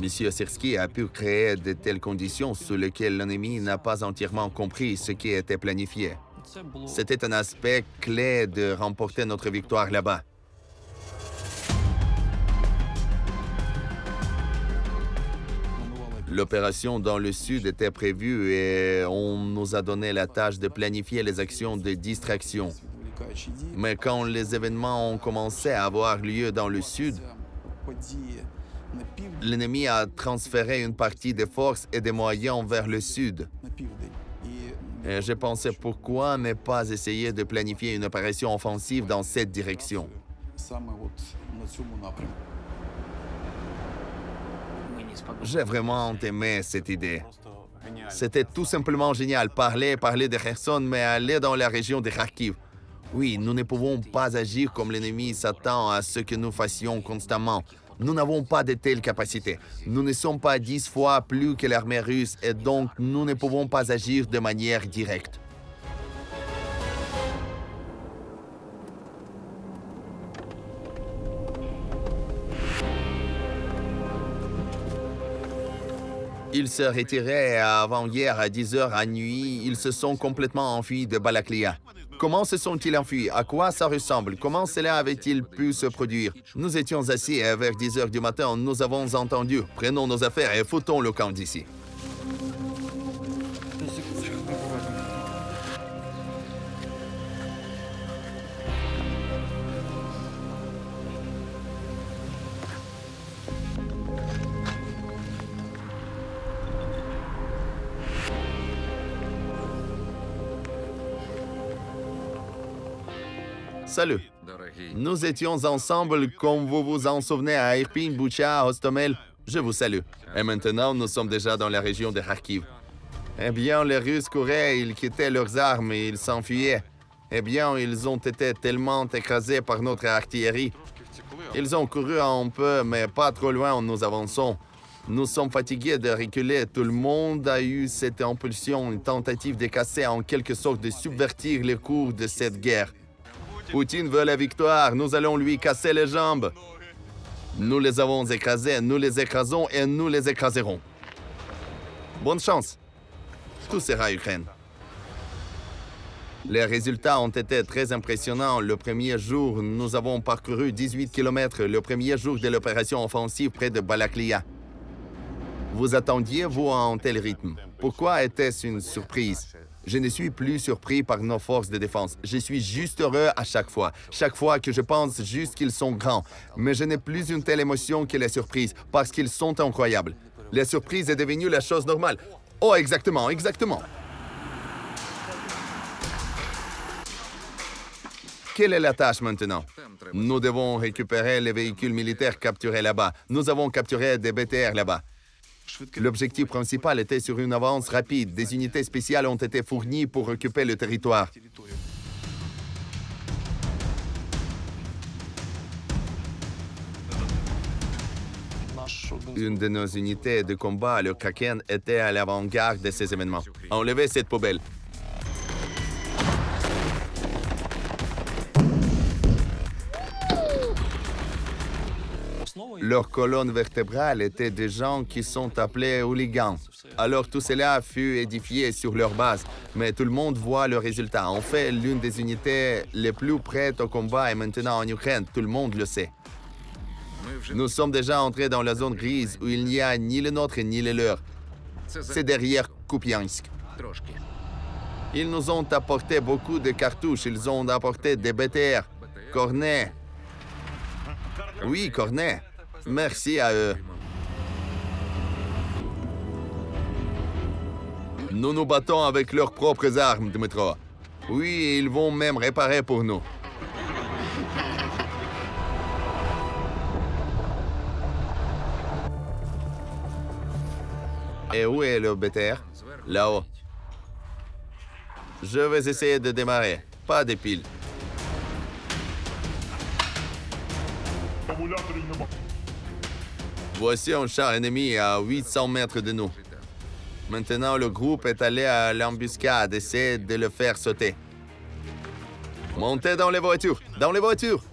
Monsieur Sirski a pu créer de telles conditions sous lesquelles l'ennemi n'a pas entièrement compris ce qui était planifié. C'était un aspect clé de remporter notre victoire là-bas. L'opération dans le sud était prévue et on nous a donné la tâche de planifier les actions de distraction. Mais quand les événements ont commencé à avoir lieu dans le sud, l'ennemi a transféré une partie des forces et des moyens vers le sud. Et j'ai pensé pourquoi ne pas essayer de planifier une opération offensive dans cette direction. J'ai vraiment aimé cette idée. C'était tout simplement génial. Parler de Kherson, mais aller dans la région de Kharkiv. Oui, nous ne pouvons pas agir comme l'ennemi s'attend à ce que nous fassions constamment. Nous n'avons pas de telles capacités. Nous ne sommes pas 10 fois plus que l'armée russe et donc nous ne pouvons pas agir de manière directe. Ils se retiraient avant-hier à 10h à nuit. Ils se sont complètement enfuis de Balaklia. Comment se sont-ils enfuis? À quoi ça ressemble? Comment cela avait-il pu se produire? Nous étions assis et vers 10h du matin, nous avons entendu « Prenons nos affaires et foutons le camp d'ici ». Salut. Nous étions ensemble, comme vous vous en souvenez, à Irpin, Boucha, Hostomel. Je vous salue. Et maintenant, nous sommes déjà dans la région de Kharkiv. Eh bien, les Russes couraient, ils quittaient leurs armes et ils s'enfuyaient. Eh bien, ils ont été tellement écrasés par notre artillerie. Ils ont couru un peu, mais pas trop loin en nous avançant. Nous sommes fatigués de reculer. Tout le monde a eu cette impulsion, une tentative de casser, en quelque sorte, de subvertir le cours de cette guerre. Poutine veut la victoire, nous allons lui casser les jambes. Nous les avons écrasés, nous les écrasons et nous les écraserons. Bonne chance. Tout sera Ukraine. Les résultats ont été très impressionnants. Le premier jour, nous avons parcouru 18 km le premier jour de l'opération offensive près de Balaklia. Vous attendiez-vous à un tel rythme? Pourquoi était-ce une surprise? Je ne suis plus surpris par nos forces de défense. Je suis juste heureux à chaque fois. Chaque fois que je pense juste qu'ils sont grands. Mais je n'ai plus une telle émotion que les surprises, parce qu'ils sont incroyables. La surprise est devenue la chose normale. Oh, exactement, exactement. Quelle est la tâche maintenant? Nous devons récupérer les véhicules militaires capturés là-bas. Nous avons capturé des BTR là-bas. L'objectif principal était sur une avance rapide. Des unités spéciales ont été fournies pour occuper le territoire. Une de nos unités de combat, le Kraken, était à l'avant-garde de ces événements. Enlevez cette poubelle. Leur colonne vertébrale était des gens qui sont appelés hooligans. Alors tout cela fut édifié sur leur base, mais tout le monde voit le résultat. En fait, l'une des unités les plus prêtes au combat est maintenant en Ukraine, tout le monde le sait. Nous sommes déjà entrés dans la zone grise où il n'y a ni le nôtre ni le leur. C'est derrière Kupiansk. Ils nous ont apporté beaucoup de cartouches, ils ont apporté des BTR, cornets. Oui, cornets. Merci à eux. Nous nous battons avec leurs propres armes, Dmytro. Oui, ils vont même réparer pour nous. Et où est le BTR? Là-haut. Je vais essayer de démarrer. Pas de piles. Voici un char ennemi à 800 mètres de nous. Maintenant, le groupe est allé à l'embuscade, essayer de le faire sauter. Montez dans les voitures! Dans les voitures!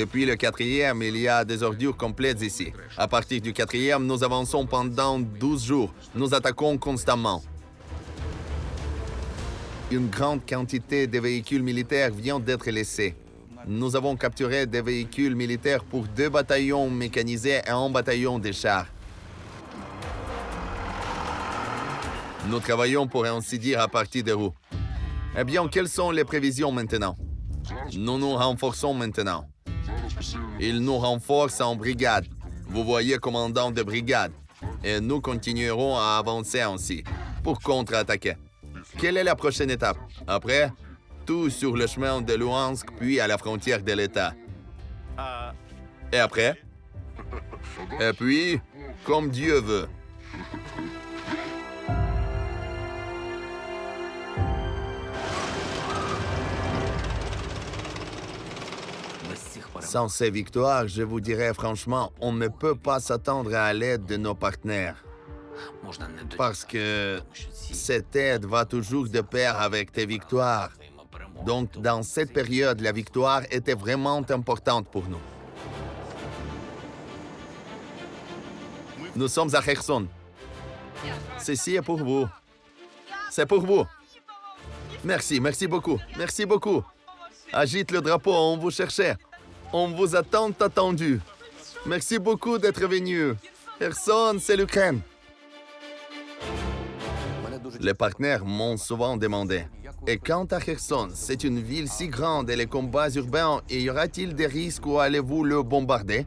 Depuis le 4e, il y a des ordures complètes ici. À partir du 4e, nous avançons pendant 12 jours. Nous attaquons constamment. Une grande quantité de véhicules militaires vient d'être laissée. Nous avons capturé des véhicules militaires pour 2 bataillons mécanisés et 1 bataillon de chars. Nous travaillons pour ainsi dire à partir des roues. Eh bien, quelles sont les prévisions maintenant? Nous nous renforçons maintenant. Ils nous renforcent en brigade. Vous voyez, commandant de brigade. Et nous continuerons à avancer ainsi, pour contre-attaquer. Quelle est la prochaine étape? Après, tout sur le chemin de Luhansk, puis à la frontière de l'État. Et après? Et puis, comme Dieu veut. Sans ces victoires, je vous dirais franchement, on ne peut pas s'attendre à l'aide de nos partenaires. Parce que cette aide va toujours de pair avec tes victoires. Donc, dans cette période, la victoire était vraiment importante pour nous. Nous sommes à Kherson. Ceci est pour vous. C'est pour vous. Merci, merci beaucoup. Merci beaucoup. Agite le drapeau, on vous cherchait. On vous a tant attendu. Merci beaucoup d'être venu. Kherson, c'est l'Ukraine. Les partenaires m'ont souvent demandé, et quant à Kherson, c'est une ville si grande et les combats urbains, y aura-t-il des risques ou allez-vous le bombarder?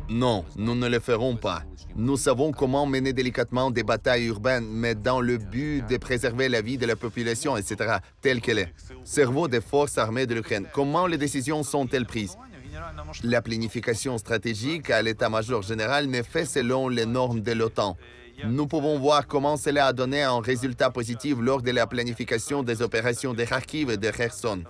Non, nous ne le ferons pas. Nous savons comment mener délicatement des batailles urbaines, mais dans le but de préserver la vie de la population, etc., telle qu'elle est. Cerveau des forces armées de l'Ukraine, comment les décisions sont-elles prises? La planification stratégique à l'état-major général n'est faite selon les normes de l'OTAN. Nous pouvons voir comment cela a donné un résultat positif lors de la planification des opérations de Kharkiv et de Kherson.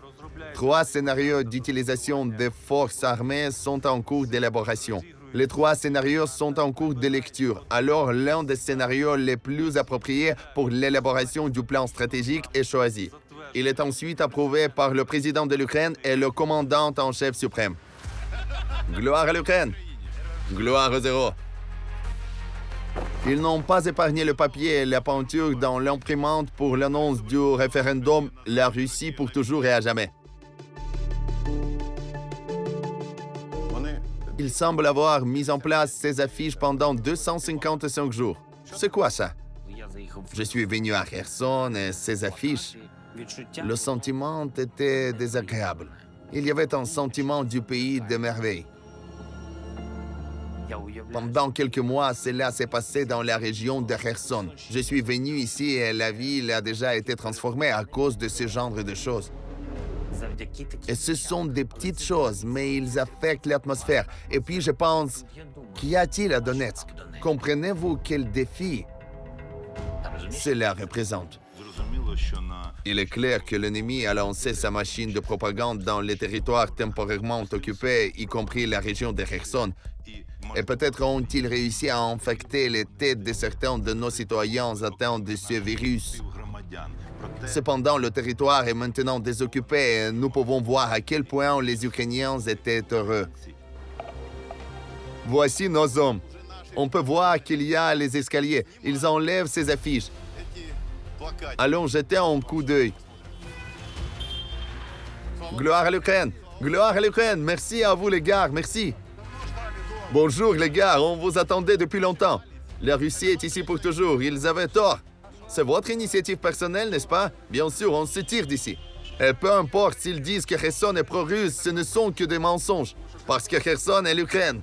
3 scénarios d'utilisation des forces armées sont en cours d'élaboration. Les 3 scénarios sont en cours de lecture. Alors, l'un des scénarios les plus appropriés pour l'élaboration du plan stratégique est choisi. Il est ensuite approuvé par le président de l'Ukraine et le commandant en chef suprême. Gloire à l'Ukraine! Gloire aux héros! Ils n'ont pas épargné le papier et la peinture dans l'imprimante pour l'annonce du référendum « La Russie pour toujours et à jamais ». Ils semblent avoir mis en place ces affiches pendant 255 jours. C'est quoi ça? Je suis venu à Kherson et ces affiches, le sentiment était désagréable. Il y avait un sentiment du pays de merveille. Pendant quelques mois, cela s'est passé dans la région de Kherson. Je suis venu ici et la ville a déjà été transformée à cause de ce genre de choses. Et ce sont des petites choses, mais ils affectent l'atmosphère. Et puis je pense, qu'y a-t-il à Donetsk? Comprenez-vous quel défi cela représente? Il est clair que l'ennemi a lancé sa machine de propagande dans les territoires temporairement occupés, y compris la région de Kherson. Et peut-être ont-ils réussi à infecter les têtes de certains de nos citoyens atteints de ce virus. Cependant, le territoire est maintenant désoccupé et nous pouvons voir à quel point les Ukrainiens étaient heureux. Voici nos hommes. On peut voir qu'il y a les escaliers. Ils enlèvent ces affiches. Allons jeter un coup d'œil. Gloire à l'Ukraine! Gloire à l'Ukraine! Merci à vous les gars, merci! Bonjour les gars, on vous attendait depuis longtemps. La Russie est ici pour toujours, ils avaient tort. C'est votre initiative personnelle, n'est-ce pas? Bien sûr, on se tire d'ici. Et peu importe s'ils disent que Kherson est pro-russe, ce ne sont que des mensonges. Parce que Kherson est l'Ukraine.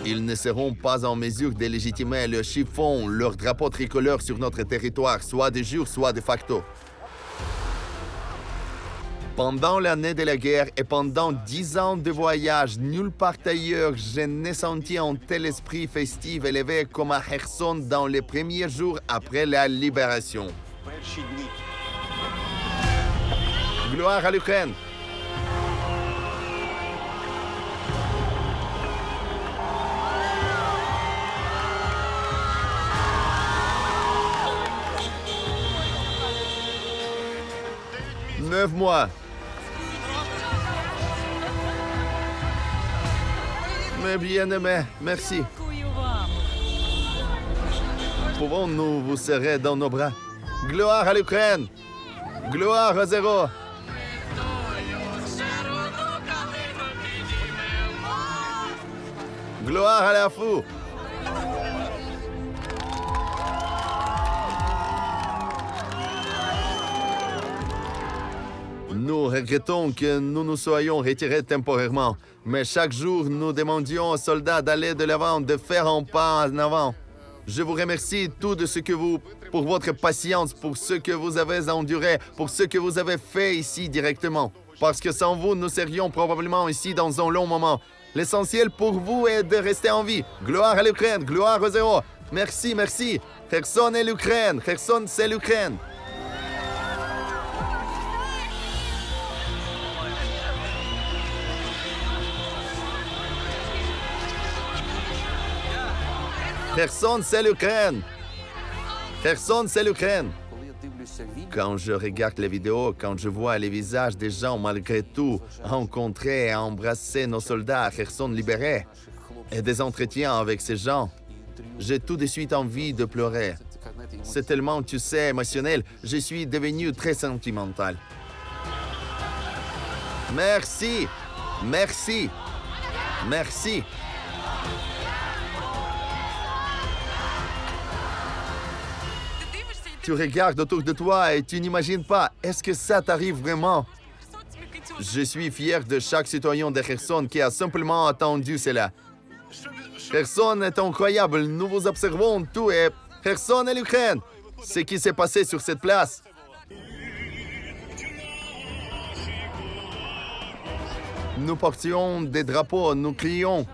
Ils ne seront pas en mesure de légitimer le chiffon, leur drapeau tricolore sur notre territoire, soit de jure, soit de facto. Pendant l'année de la guerre et pendant 10 ans de voyage, nulle part ailleurs, je n'ai senti un tel esprit festif élevé comme à Kherson dans les premiers jours après la libération. Gloire à l'Ukraine! 9 mois. Mes bien-aimés, merci. Pouvons-nous vous serrer dans nos bras? Gloire à l'Ukraine! Gloire à zéro! Gloire à la fou! Nous regrettons que nous nous soyons retirés temporairement, mais chaque jour, nous demandions aux soldats d'aller de l'avant, de faire un pas en avant. Je vous remercie tout de ce que pour votre patience, pour ce que vous avez enduré, pour ce que vous avez fait ici directement. Parce que sans vous, nous serions probablement ici dans un long moment. L'essentiel pour vous est de rester en vie. Gloire à l'Ukraine, gloire aux héros. Merci, merci. Kherson est l'Ukraine, Kherson c'est l'Ukraine. Kherson, c'est l'Ukraine! Kherson, c'est l'Ukraine! Quand je regarde les vidéos, quand je vois les visages des gens malgré tout rencontrer et embrasser nos soldats à Kherson libérés et des entretiens avec ces gens, j'ai tout de suite envie de pleurer. C'est tellement, tu sais, émotionnel, je suis devenu très sentimental. Merci! Merci! Merci! Tu regardes autour de toi et tu n'imagines pas, est-ce que ça t'arrive vraiment? Je suis fier de chaque citoyen de Kherson qui a simplement attendu cela. Kherson est incroyable, nous vous observons tout et Kherson et l'Ukraine. Ce qui s'est passé sur cette place. Nous portions des drapeaux, nous crions.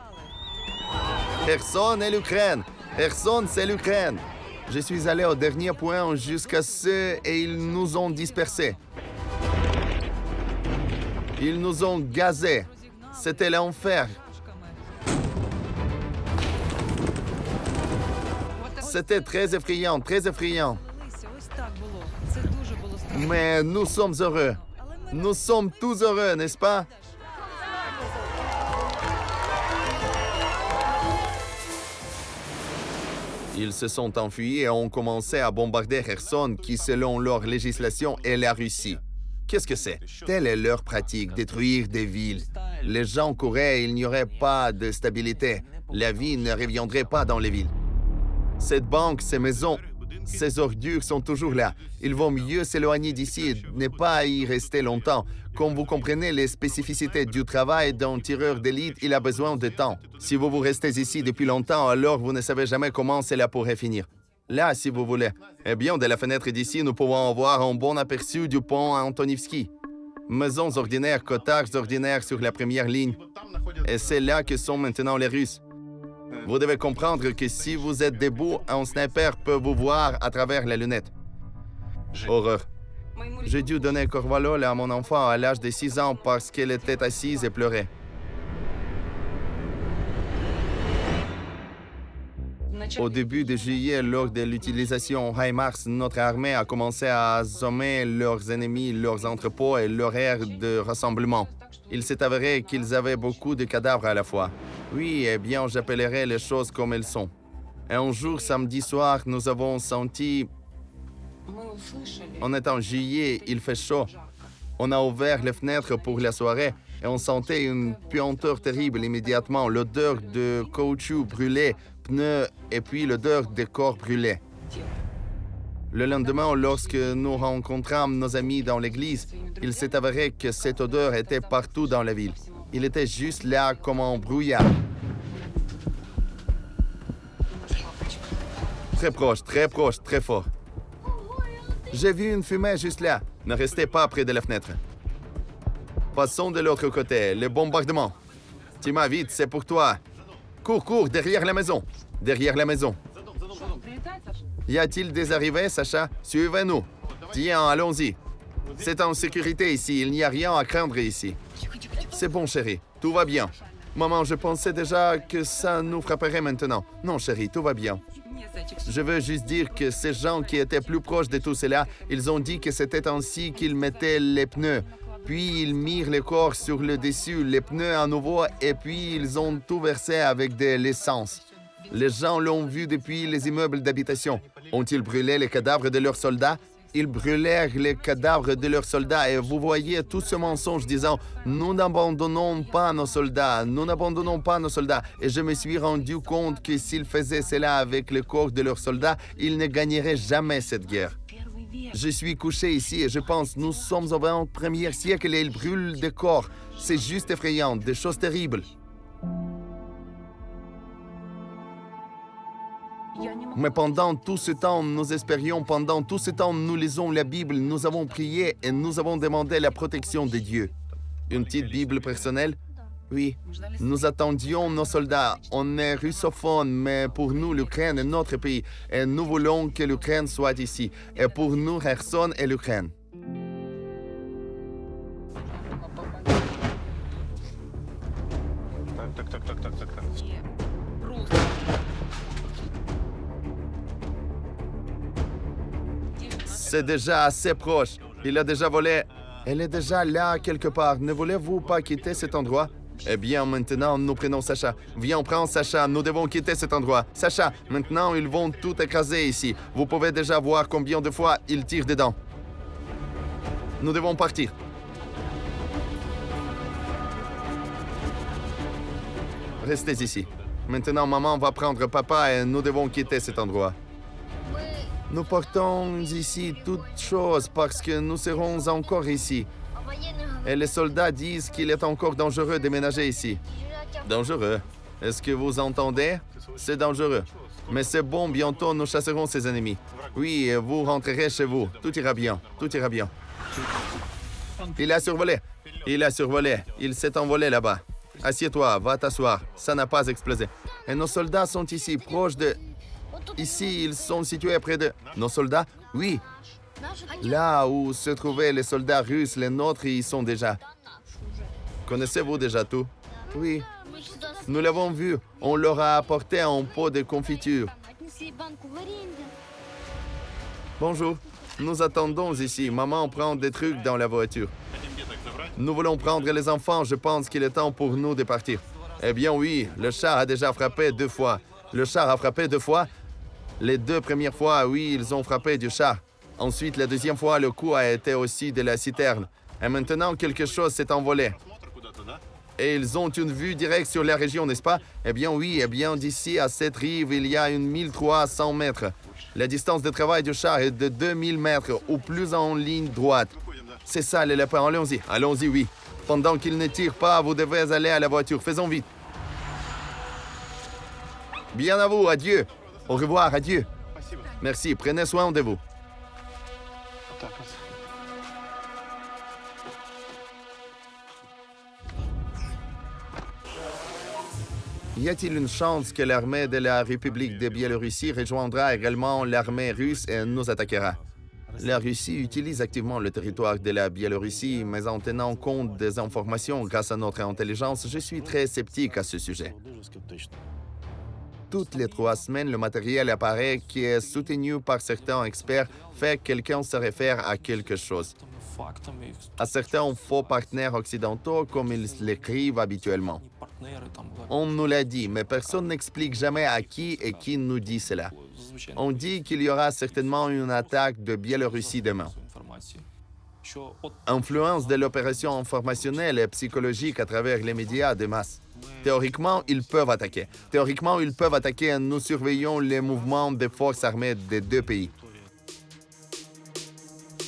Kherson et l'Ukraine. Kherson, c'est l'Ukraine. Je suis allé au dernier point jusqu'à ce et ils nous ont dispersés. Ils nous ont gazés. C'était l'enfer. C'était très effrayant, très effrayant. Mais nous sommes heureux. Nous sommes tous heureux, n'est-ce pas? Ils se sont enfuis et ont commencé à bombarder Kherson, qui, selon leur législation, est la Russie. Qu'est-ce que c'est? Telle est leur pratique, détruire des villes. Les gens couraient et il n'y aurait pas de stabilité. La vie ne reviendrait pas dans les villes. Cette banque, ces maisons, ces ordures sont toujours là. Il vaut mieux s'éloigner d'ici et ne pas y rester longtemps. Comme vous comprenez les spécificités du travail d'un tireur d'élite, il a besoin de temps. Si vous restez ici depuis longtemps, alors vous ne savez jamais comment cela pourrait finir. Là, si vous voulez. Eh bien, de la fenêtre d'ici, nous pouvons avoir un bon aperçu du pont Antonivski. Maisons ordinaires, cottages ordinaires sur la première ligne. Et c'est là que sont maintenant les Russes. Vous devez comprendre que si vous êtes debout, un sniper peut vous voir à travers la lunette. Horreur. J'ai dû donner Corvalol à mon enfant à l'âge de 6 ans parce qu'elle était assise et pleurait. Au début de juillet, lors de l'utilisation HIMARS, notre armée a commencé à assommer leurs ennemis, leurs entrepôts et leur aire de rassemblement. Il s'est avéré qu'ils avaient beaucoup de cadavres à la fois. Oui, eh bien, j'appellerai les choses comme elles sont. Et un jour, samedi soir, nous avons senti... On est en juillet, il fait chaud. On a ouvert les fenêtres pour la soirée et on sentait une puanteur terrible immédiatement, l'odeur de caoutchouc brûlé, pneus et puis l'odeur de corps brûlés. Le lendemain, lorsque nous rencontrâmes nos amis dans l'église, il s'est avéré que cette odeur était partout dans la ville. Il était juste là comme un brouillard. Très proche, très fort. J'ai vu une fumée juste là. Ne restez pas près de la fenêtre. Passons de l'autre côté, le bombardement. Tima, vite, c'est pour toi. Cours, derrière la maison. Derrière la maison. Y a-t-il des arrivées, Sacha? Suivez-nous. Tiens, allons-y. C'est en sécurité ici, il n'y a rien à craindre ici. C'est bon, chérie, tout va bien. Maman, je pensais déjà que ça nous frapperait maintenant. Non, chérie, tout va bien. Je veux juste dire que ces gens qui étaient plus proches de tout cela, ils ont dit que c'était ainsi qu'ils mettaient les pneus. Puis ils mirent le corps sur le dessus, les pneus à nouveau, et puis ils ont tout versé avec de l'essence. Les gens l'ont vu depuis les immeubles d'habitation. Ont-ils brûlé les cadavres de leurs soldats? Ils brûlèrent les cadavres de leurs soldats et vous voyez tout ce mensonge disant « Nous n'abandonnons pas nos soldats, nous n'abandonnons pas nos soldats ». Et je me suis rendu compte que s'ils faisaient cela avec le corps de leurs soldats, ils ne gagneraient jamais cette guerre. Je suis couché ici et je pense, nous sommes au 21e siècle et ils brûlent des corps. C'est juste effrayant, des choses terribles. Mais pendant tout ce temps, nous espérions, pendant tout ce temps, nous lisons la Bible, nous avons prié et nous avons demandé la protection de Dieu. Une petite Bible personnelle? Oui. Nous attendions nos soldats. On est russophone, mais pour nous, l'Ukraine est notre pays. Et nous voulons que l'Ukraine soit ici. Et pour nous, Kherson est l'Ukraine. C'est déjà assez proche. Il a déjà volé. Elle est déjà là quelque part. Ne voulez-vous pas quitter cet endroit? Eh bien, maintenant, nous prenons Sacha. Viens, prends Sacha. Nous devons quitter cet endroit. Sacha, maintenant, ils vont tout écraser ici. Vous pouvez déjà voir combien de fois ils tirent dedans. Nous devons partir. Restez ici. Maintenant, maman va prendre papa et nous devons quitter cet endroit. Nous portons ici toutes choses parce que nous serons encore ici. Et les soldats disent qu'il est encore dangereux de déménager ici. Dangereux? Est-ce que vous entendez? C'est dangereux. Mais c'est bon, bientôt nous chasserons ces ennemis. Oui, et vous rentrerez chez vous. Tout ira bien. Tout ira bien. Il a survolé. Il a survolé. Il s'est envolé là-bas. Assieds-toi, va t'asseoir. Ça n'a pas explosé. Et nos soldats sont ici, proches de... Ici, ils sont situés près de... Nos soldats? Oui. Là où se trouvaient les soldats russes, les nôtres y sont déjà. Connaissez-vous déjà tout? Oui. Nous l'avons vu. On leur a apporté un pot de confiture. Bonjour. Nous attendons ici. Maman prend des trucs dans la voiture. Nous voulons prendre les enfants. Je pense qu'il est temps pour nous de partir. Eh bien oui, le char a déjà frappé 2 fois. Le char a frappé 2 fois. Les 2 premières fois, oui, ils ont frappé du char. Ensuite, la deuxième fois, le coup a été aussi de la citerne. Et maintenant, quelque chose s'est envolé. Et ils ont une vue directe sur la région, n'est-ce pas? Eh bien oui, eh bien d'ici à cette rive, il y a 1300 mètres. La distance de travail du char est de 2000 mètres, ou plus en ligne droite. C'est ça, les lapins, allons-y. Allons-y, oui. Pendant qu'ils ne tirent pas, vous devez aller à la voiture. Faisons vite. Bien à vous, adieu. Au revoir, adieu. Merci, prenez soin de vous. Y a-t-il une chance que l'armée de la République de Biélorussie rejoindra également l'armée russe et nous attaquera? La Russie utilise activement le territoire de la Biélorussie, mais en tenant compte des informations grâce à notre intelligence, je suis très sceptique à ce sujet. Toutes les 3 semaines, le matériel apparaît qui est soutenu par certains experts fait que quelqu'un se réfère à quelque chose. À certains faux partenaires occidentaux, comme ils l'écrivent habituellement. On nous l'a dit, mais personne n'explique jamais à qui et qui nous dit cela. On dit qu'il y aura certainement une attaque de Biélorussie demain. Influence de l'opération informationnelle et psychologique à travers les médias de masse. Théoriquement, ils peuvent attaquer. Théoriquement, ils peuvent attaquer et nous surveillons les mouvements des forces armées des 2 pays.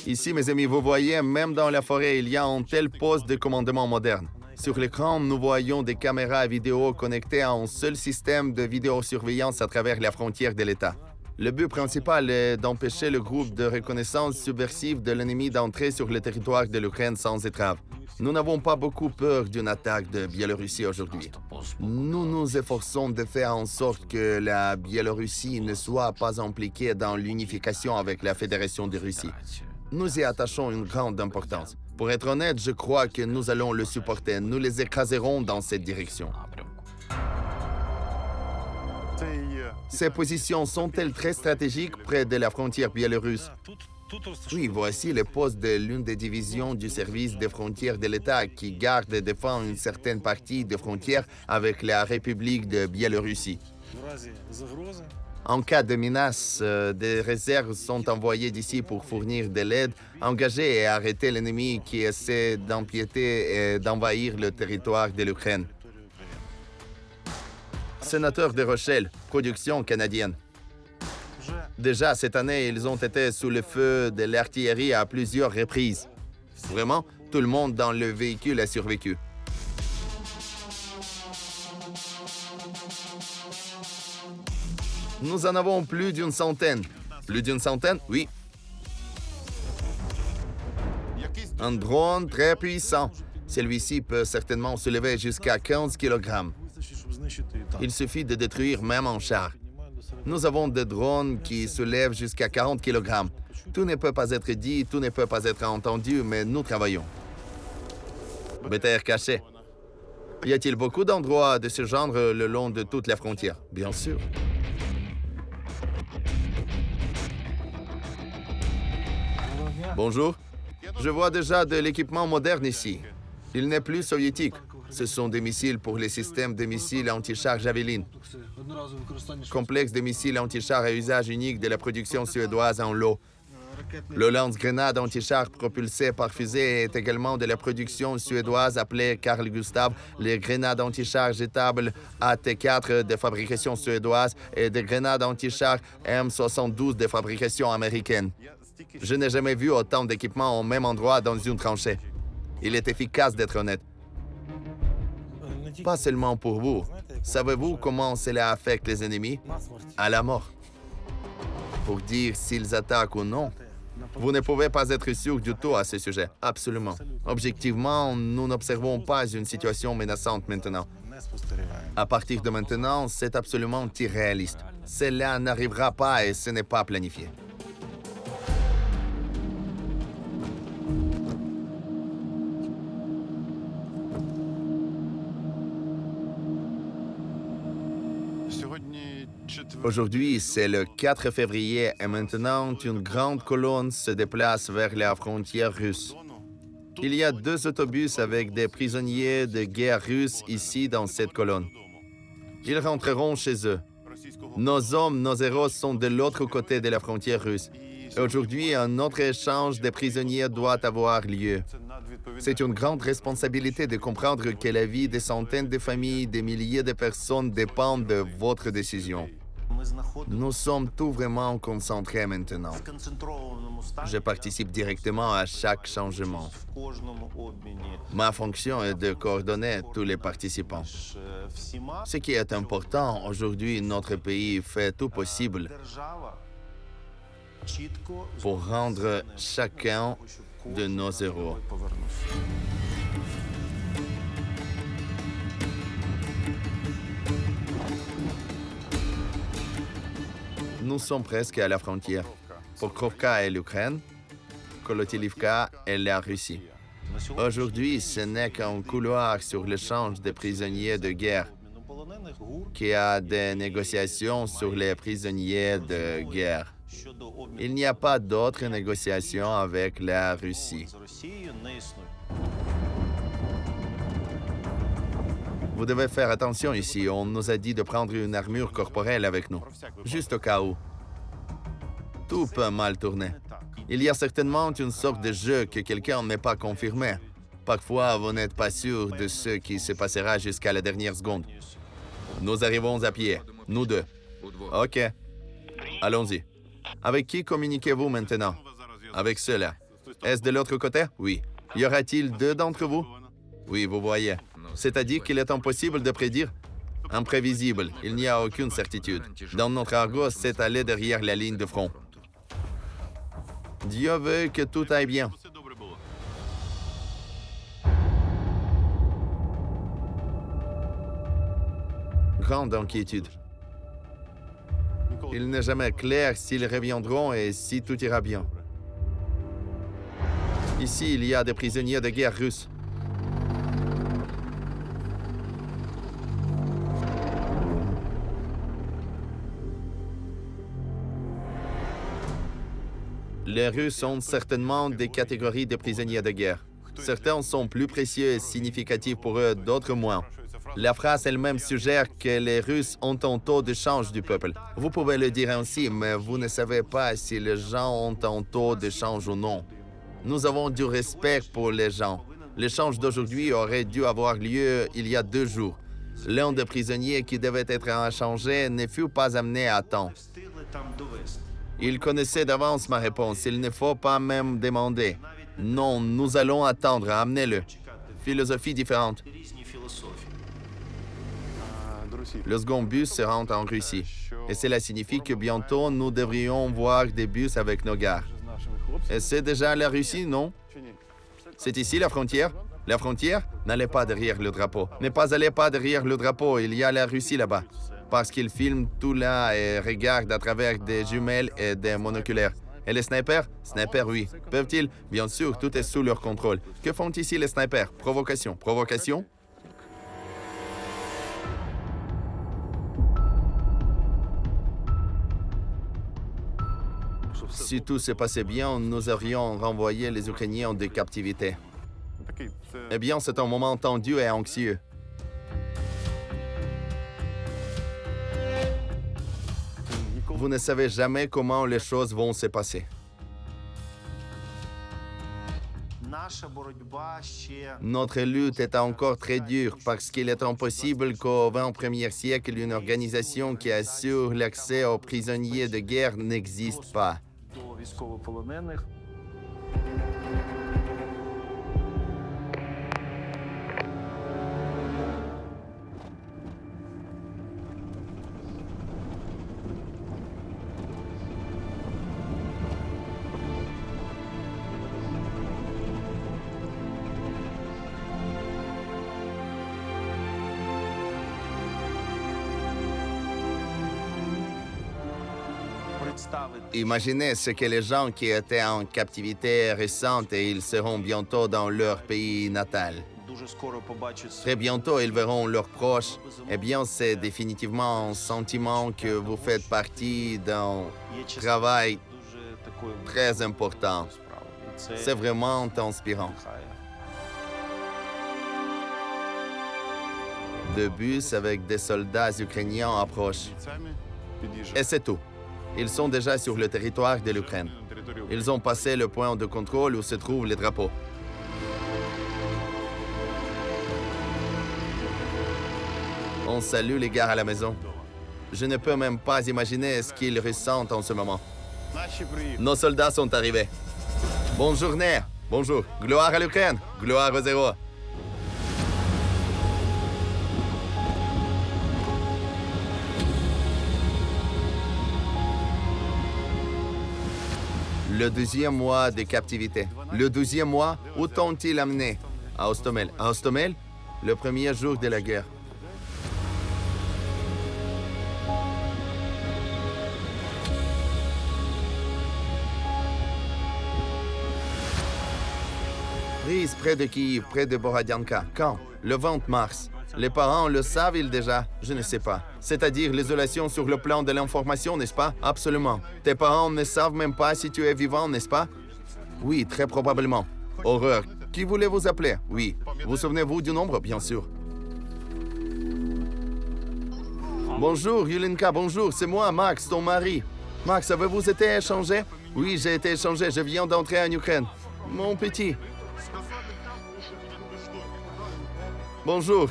Ici, mes amis, vous voyez, même dans la forêt, il y a un tel poste de commandement moderne. Sur l'écran, nous voyons des caméras vidéo connectées à un seul système de vidéosurveillance à travers la frontière de l'État. Le but principal est d'empêcher le groupe de reconnaissance subversive de l'ennemi d'entrer sur le territoire de l'Ukraine sans étrave. Nous n'avons pas beaucoup peur d'une attaque de Biélorussie aujourd'hui. Nous nous efforçons de faire en sorte que la Biélorussie ne soit pas impliquée dans l'unification avec la Fédération de Russie. Nous y attachons une grande importance. Pour être honnête, je crois que nous allons le supporter. Nous les écraserons dans cette direction. Ces positions sont-elles très stratégiques près de la frontière biélorusse? Oui, voici le poste de l'une des divisions du service des frontières de l'État qui garde et défend une certaine partie des frontières avec la République de Biélorussie. En cas de menace, des réserves sont envoyées d'ici pour fournir de l'aide, engager et arrêter l'ennemi qui essaie d'empiéter et d'envahir le territoire de l'Ukraine. Sénateur de Rochelle, production canadienne. Déjà cette année, ils ont été sous le feu de l'artillerie à plusieurs reprises. Vraiment, tout le monde dans le véhicule a survécu. Nous en avons plus d'une centaine. Plus d'une centaine? Oui. Un drone très puissant. Celui-ci peut certainement soulever jusqu'à 15 kg. Il suffit de détruire même un char. Nous avons des drones qui soulèvent jusqu'à 40 kg. Tout ne peut pas être dit, tout ne peut pas être entendu, mais nous travaillons. BTR caché. Y a-t-il beaucoup d'endroits de ce genre le long de toute la frontière? Bien sûr. Bonjour. Je vois déjà de l'équipement moderne ici. Il n'est plus soviétique. Ce sont des missiles pour les systèmes de missiles anti-char Javelin. Complexe de missiles anti-char à usage unique de la production suédoise en lot. Le lance-grenade anti-char propulsé par fusée est également de la production suédoise appelée Carl Gustaf. Les grenades anti-char jetables AT-4 de fabrication suédoise et des grenades anti-char M72 de fabrication américaine. Je n'ai jamais vu autant d'équipements au même endroit dans une tranchée. Il est efficace d'être honnête. Pas seulement pour vous. Savez-vous comment cela affecte les ennemis? À la mort. Pour dire s'ils attaquent ou non. Vous ne pouvez pas être sûr du tout à ce sujet. Absolument. Objectivement, nous n'observons pas une situation menaçante maintenant. À partir de maintenant, c'est absolument irréaliste. Cela n'arrivera pas et ce n'est pas planifié. Aujourd'hui, c'est le 4 février et maintenant, une grande colonne se déplace vers la frontière russe. Il y a 2 autobus avec des prisonniers de guerre russes ici dans cette colonne. Ils rentreront chez eux. Nos hommes, nos héros sont de l'autre côté de la frontière russe. Aujourd'hui, un autre échange de prisonniers doit avoir lieu. C'est une grande responsabilité de comprendre que la vie des centaines de familles, des milliers de personnes dépendent de votre décision. Nous sommes tout vraiment concentrés maintenant. Je participe directement à chaque changement. Ma fonction est de coordonner tous les participants. Ce qui est important, aujourd'hui, notre pays fait tout possible pour rendre chacun de nos héros. Nous sommes presque à la frontière. Pokrovka est l'Ukraine, Kolotilivka est la Russie. Aujourd'hui, ce n'est qu'un couloir sur l'échange des prisonniers de guerre, qui a des négociations sur les prisonniers de guerre. Il n'y a pas d'autres négociations avec la Russie. Vous devez faire attention ici. On nous a dit de prendre une armure corporelle avec nous, juste au cas où. Tout peut mal tourner. Il y a certainement une sorte de jeu que quelqu'un n'est pas confirmé. Parfois, vous n'êtes pas sûr de ce qui se passera jusqu'à la dernière seconde. Nous arrivons à pied, nous 2. OK. Allons-y. Avec qui communiquez-vous maintenant? Avec ceux-là. Est-ce de l'autre côté? Oui. Y aura-t-il 2 d'entre vous? Oui, vous voyez. C'est-à-dire qu'il est impossible de prédire? Imprévisible. Il n'y a aucune certitude. Dans notre argot, c'est aller derrière la ligne de front. Dieu veut que tout aille bien. Grande inquiétude. Il n'est jamais clair s'ils reviendront et si tout ira bien. Ici, il y a des prisonniers de guerre russes. Les Russes ont certainement des catégories de prisonniers de guerre. Certains sont plus précieux et significatifs pour eux, d'autres moins. La phrase elle-même suggère que les Russes ont un taux de change du peuple. Vous pouvez le dire ainsi, mais vous ne savez pas si les gens ont un taux de change ou non. Nous avons du respect pour les gens. L'échange d'aujourd'hui aurait dû avoir lieu il y a 2 jours. L'un des prisonniers qui devait être échangé ne fut pas amené à temps. Il connaissait d'avance ma réponse. Il ne faut pas même demander. Non, nous allons attendre. Amenez-le. Philosophie différente. Le second bus se rend en Russie. Et cela signifie que bientôt, nous devrions voir des bus avec nos gars. Et c'est déjà la Russie, non? C'est ici la frontière? La frontière? N'allez pas derrière le drapeau. Ne pas allez pas derrière le drapeau. Il y a la Russie là-bas. Parce qu'ils filment tout là et regardent à travers des jumelles et des monoculaires. Et les snipers? Snipers, oui. Peuvent-ils? Bien sûr, tout est sous leur contrôle. Que font ici les snipers? Provocation. Provocation? Si tout se passait bien, nous aurions renvoyé les Ukrainiens de captivité. Eh bien, c'est un moment tendu et anxieux. Vous ne savez jamais comment les choses vont se passer. Notre lutte est encore très dure parce qu'il est impossible qu'au XXIe siècle, une organisation qui assure l'accès aux prisonniers de guerre n'existe pas. Imaginez ce que les gens qui étaient en captivité récente et ils seront bientôt dans leur pays natal. Très bientôt, ils verront leurs proches. Eh bien, c'est définitivement un sentiment que vous faites partie d'un travail très important. C'est vraiment inspirant. Deux bus avec des soldats ukrainiens approchent. Et c'est tout. Ils sont déjà sur le territoire de l'Ukraine. Ils ont passé le point de contrôle où se trouvent les drapeaux. On salue les gars à la maison. Je ne peux même pas imaginer ce qu'ils ressentent en ce moment. Nos soldats sont arrivés. Bonne journée. Bonjour. Gloire à l'Ukraine. Gloire aux héros. Le 12e mois de captivité. Le 12e mois, où t'ont-ils amené? À Hostomel. À Hostomel? Le premier jour de la guerre. Prise près de Kiev, près de Borodianka. Quand? Le 20 mars. Les parents le savent-ils déjà? Je ne sais pas. C'est-à-dire l'isolation sur le plan de l'information, n'est-ce pas? Absolument. Tes parents ne savent même pas si tu es vivant, n'est-ce pas? Oui, très probablement. Horreur. Qui voulait vous appeler? Oui. Vous souvenez-vous du nombre? Bien sûr. Bonjour, Yulinka, bonjour. C'est moi, Max, ton mari. Max, avez-vous été échangé? Oui, j'ai été échangé. Je viens d'entrer en Ukraine. Mon petit. Bonjour.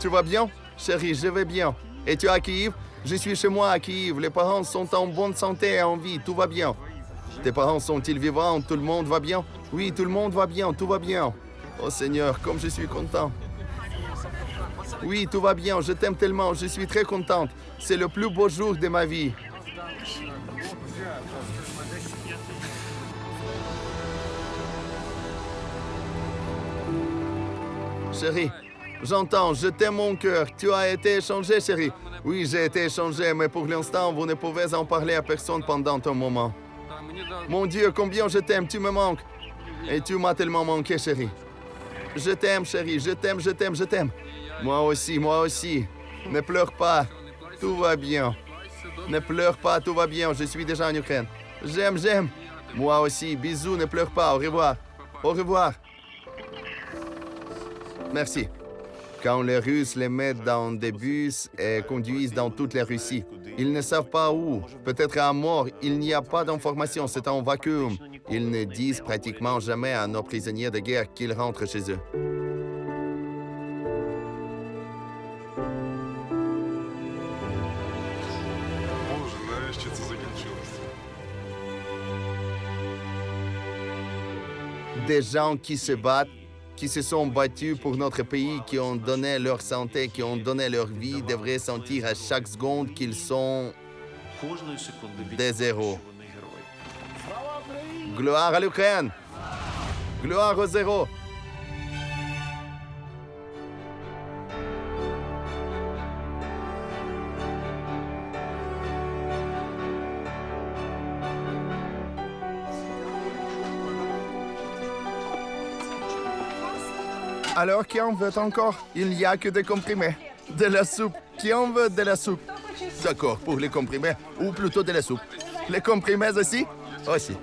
Tu vas bien? Chérie, je vais bien. Et tu es à Kiev? Je suis chez moi à Kiev. Les parents sont en bonne santé et en vie. Tout va bien. Tes parents sont-ils vivants? Tout le monde va bien? Oui, tout le monde va bien. Tout va bien. Oh Seigneur, comme je suis content. Oui, tout va bien. Je t'aime tellement. Je suis très contente. C'est le plus beau jour de ma vie. Chérie, j'entends, je t'aime mon cœur. Tu as été échangé, chérie. Oui, j'ai été échangé, mais pour l'instant, vous ne pouvez en parler à personne pendant un moment. Mon Dieu, combien je t'aime, tu me manques. Et tu m'as tellement manqué, chérie. Je t'aime, chérie, je t'aime, je t'aime, je t'aime. Moi aussi, moi aussi. Ne pleure pas, tout va bien. Ne pleure pas, tout va bien, je suis déjà en Ukraine. J'aime, j'aime. Moi aussi. Bisous, ne pleure pas. Au revoir. Au revoir. Merci. Quand les Russes les mettent dans des bus et conduisent dans toute la Russie, ils ne savent pas où. Peut-être à mort, il n'y a pas d'informations, c'est un vacuum. Ils ne disent pratiquement jamais à nos prisonniers de guerre qu'ils rentrent chez eux. Des gens qui se battent, qui se sont battus pour notre pays, qui ont donné leur santé, qui ont donné leur vie, devraient sentir à chaque seconde qu'ils sont des héros. Gloire à l'Ukraine! Gloire aux héros! Alors, qui en veut encore? Il n'y a que des comprimés. De la soupe. Qui en veut de la soupe? D'accord, pour les comprimés, ou plutôt de la soupe. Les comprimés aussi? Aussi.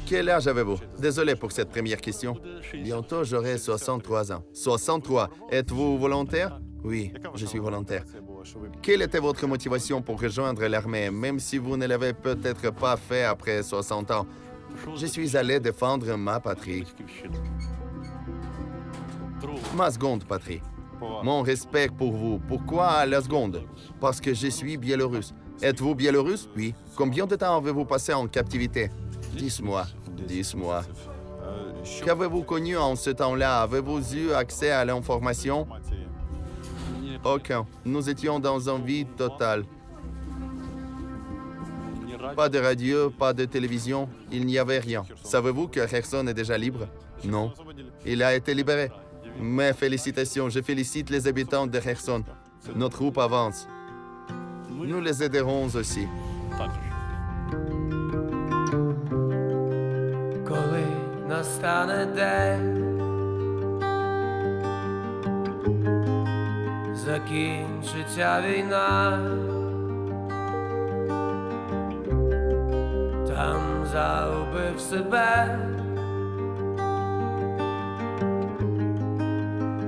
Quel âge avez-vous? Désolé pour cette première question. Bientôt, j'aurai 63 ans. 63. Êtes-vous volontaire? Oui, je suis volontaire. Quelle était votre motivation pour rejoindre l'armée, même si vous ne l'avez peut-être pas fait après 60 ans? Je suis allé défendre ma patrie. Ma seconde patrie. Mon respect pour vous. Pourquoi la seconde? Parce que je suis biélorusse. Êtes-vous biélorusse? Oui. Combien de temps avez-vous passé en captivité? 10 mois. 10 mois. Qu'avez-vous connu en ce temps-là? Avez-vous eu accès à l'information? Aucun. Nous étions dans un vide total. Pas de radio, pas de télévision, il n'y avait rien. Savez-vous que Kherson est déjà libre? Non. Il a été libéré. Mes félicitations, je félicite les habitants de Kherson. Notre groupe avance. Nous les aiderons aussi. Коли настане день, закінчиться війна, там загубив себе,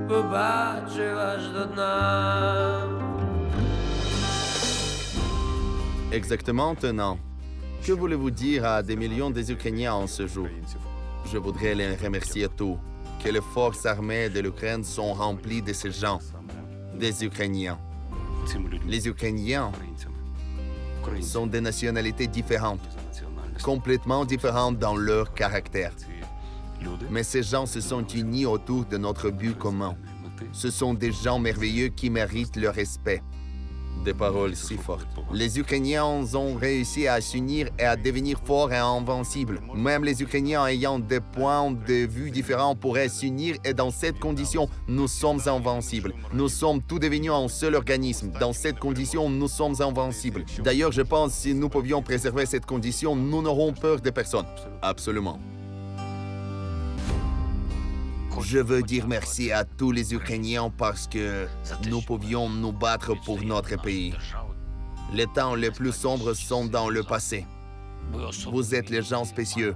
побачив аж до дна. Exactement un an. Que voulez-vous dire à des millions des Ukrainiens en ce jour? Je voudrais les remercier tous. Que les forces armées de l'Ukraine sont remplies de ces gens, des Ukrainiens. Les Ukrainiens sont des nationalités différentes, complètement différentes dans leur caractère. Mais ces gens se sont unis autour de notre but commun. Ce sont des gens merveilleux qui méritent le respect. Des paroles si fortes. Les Ukrainiens ont réussi à s'unir et à devenir forts et invincibles. Même les Ukrainiens ayant des points de vue différents pourraient s'unir et dans cette condition, nous sommes invincibles. Nous sommes tous devenus un seul organisme. Dans cette condition, nous sommes invincibles. D'ailleurs, je pense que si nous pouvions préserver cette condition, nous n'aurons peur de personne. Absolument. Je veux dire merci à tous les Ukrainiens parce que nous pouvions nous battre pour notre pays. Les temps les plus sombres sont dans le passé. Vous êtes les gens spéciaux.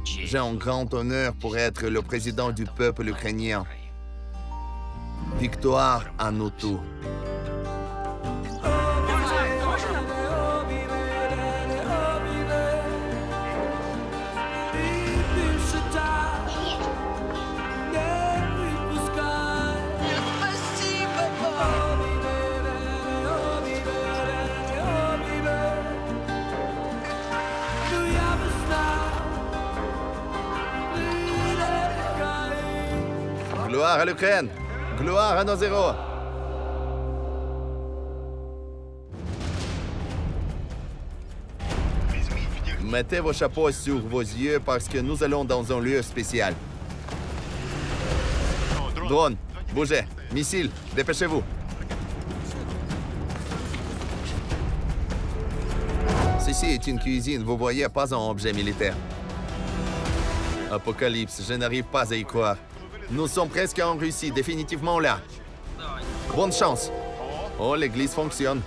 J'ai un grand honneur pour être le président du peuple ukrainien. Victoire à nous tous. Gloire à l'Ukraine! Gloire à nos héros! Mettez vos chapeaux sur vos yeux parce que nous allons dans un lieu spécial. Drone, bougez. Missile, dépêchez-vous. Ceci est une cuisine, vous voyez, pas un objet militaire. Apocalypse, je n'arrive pas à y croire. Nous sommes presque en Russie, définitivement là. Bonne chance. Oh, l'église fonctionne.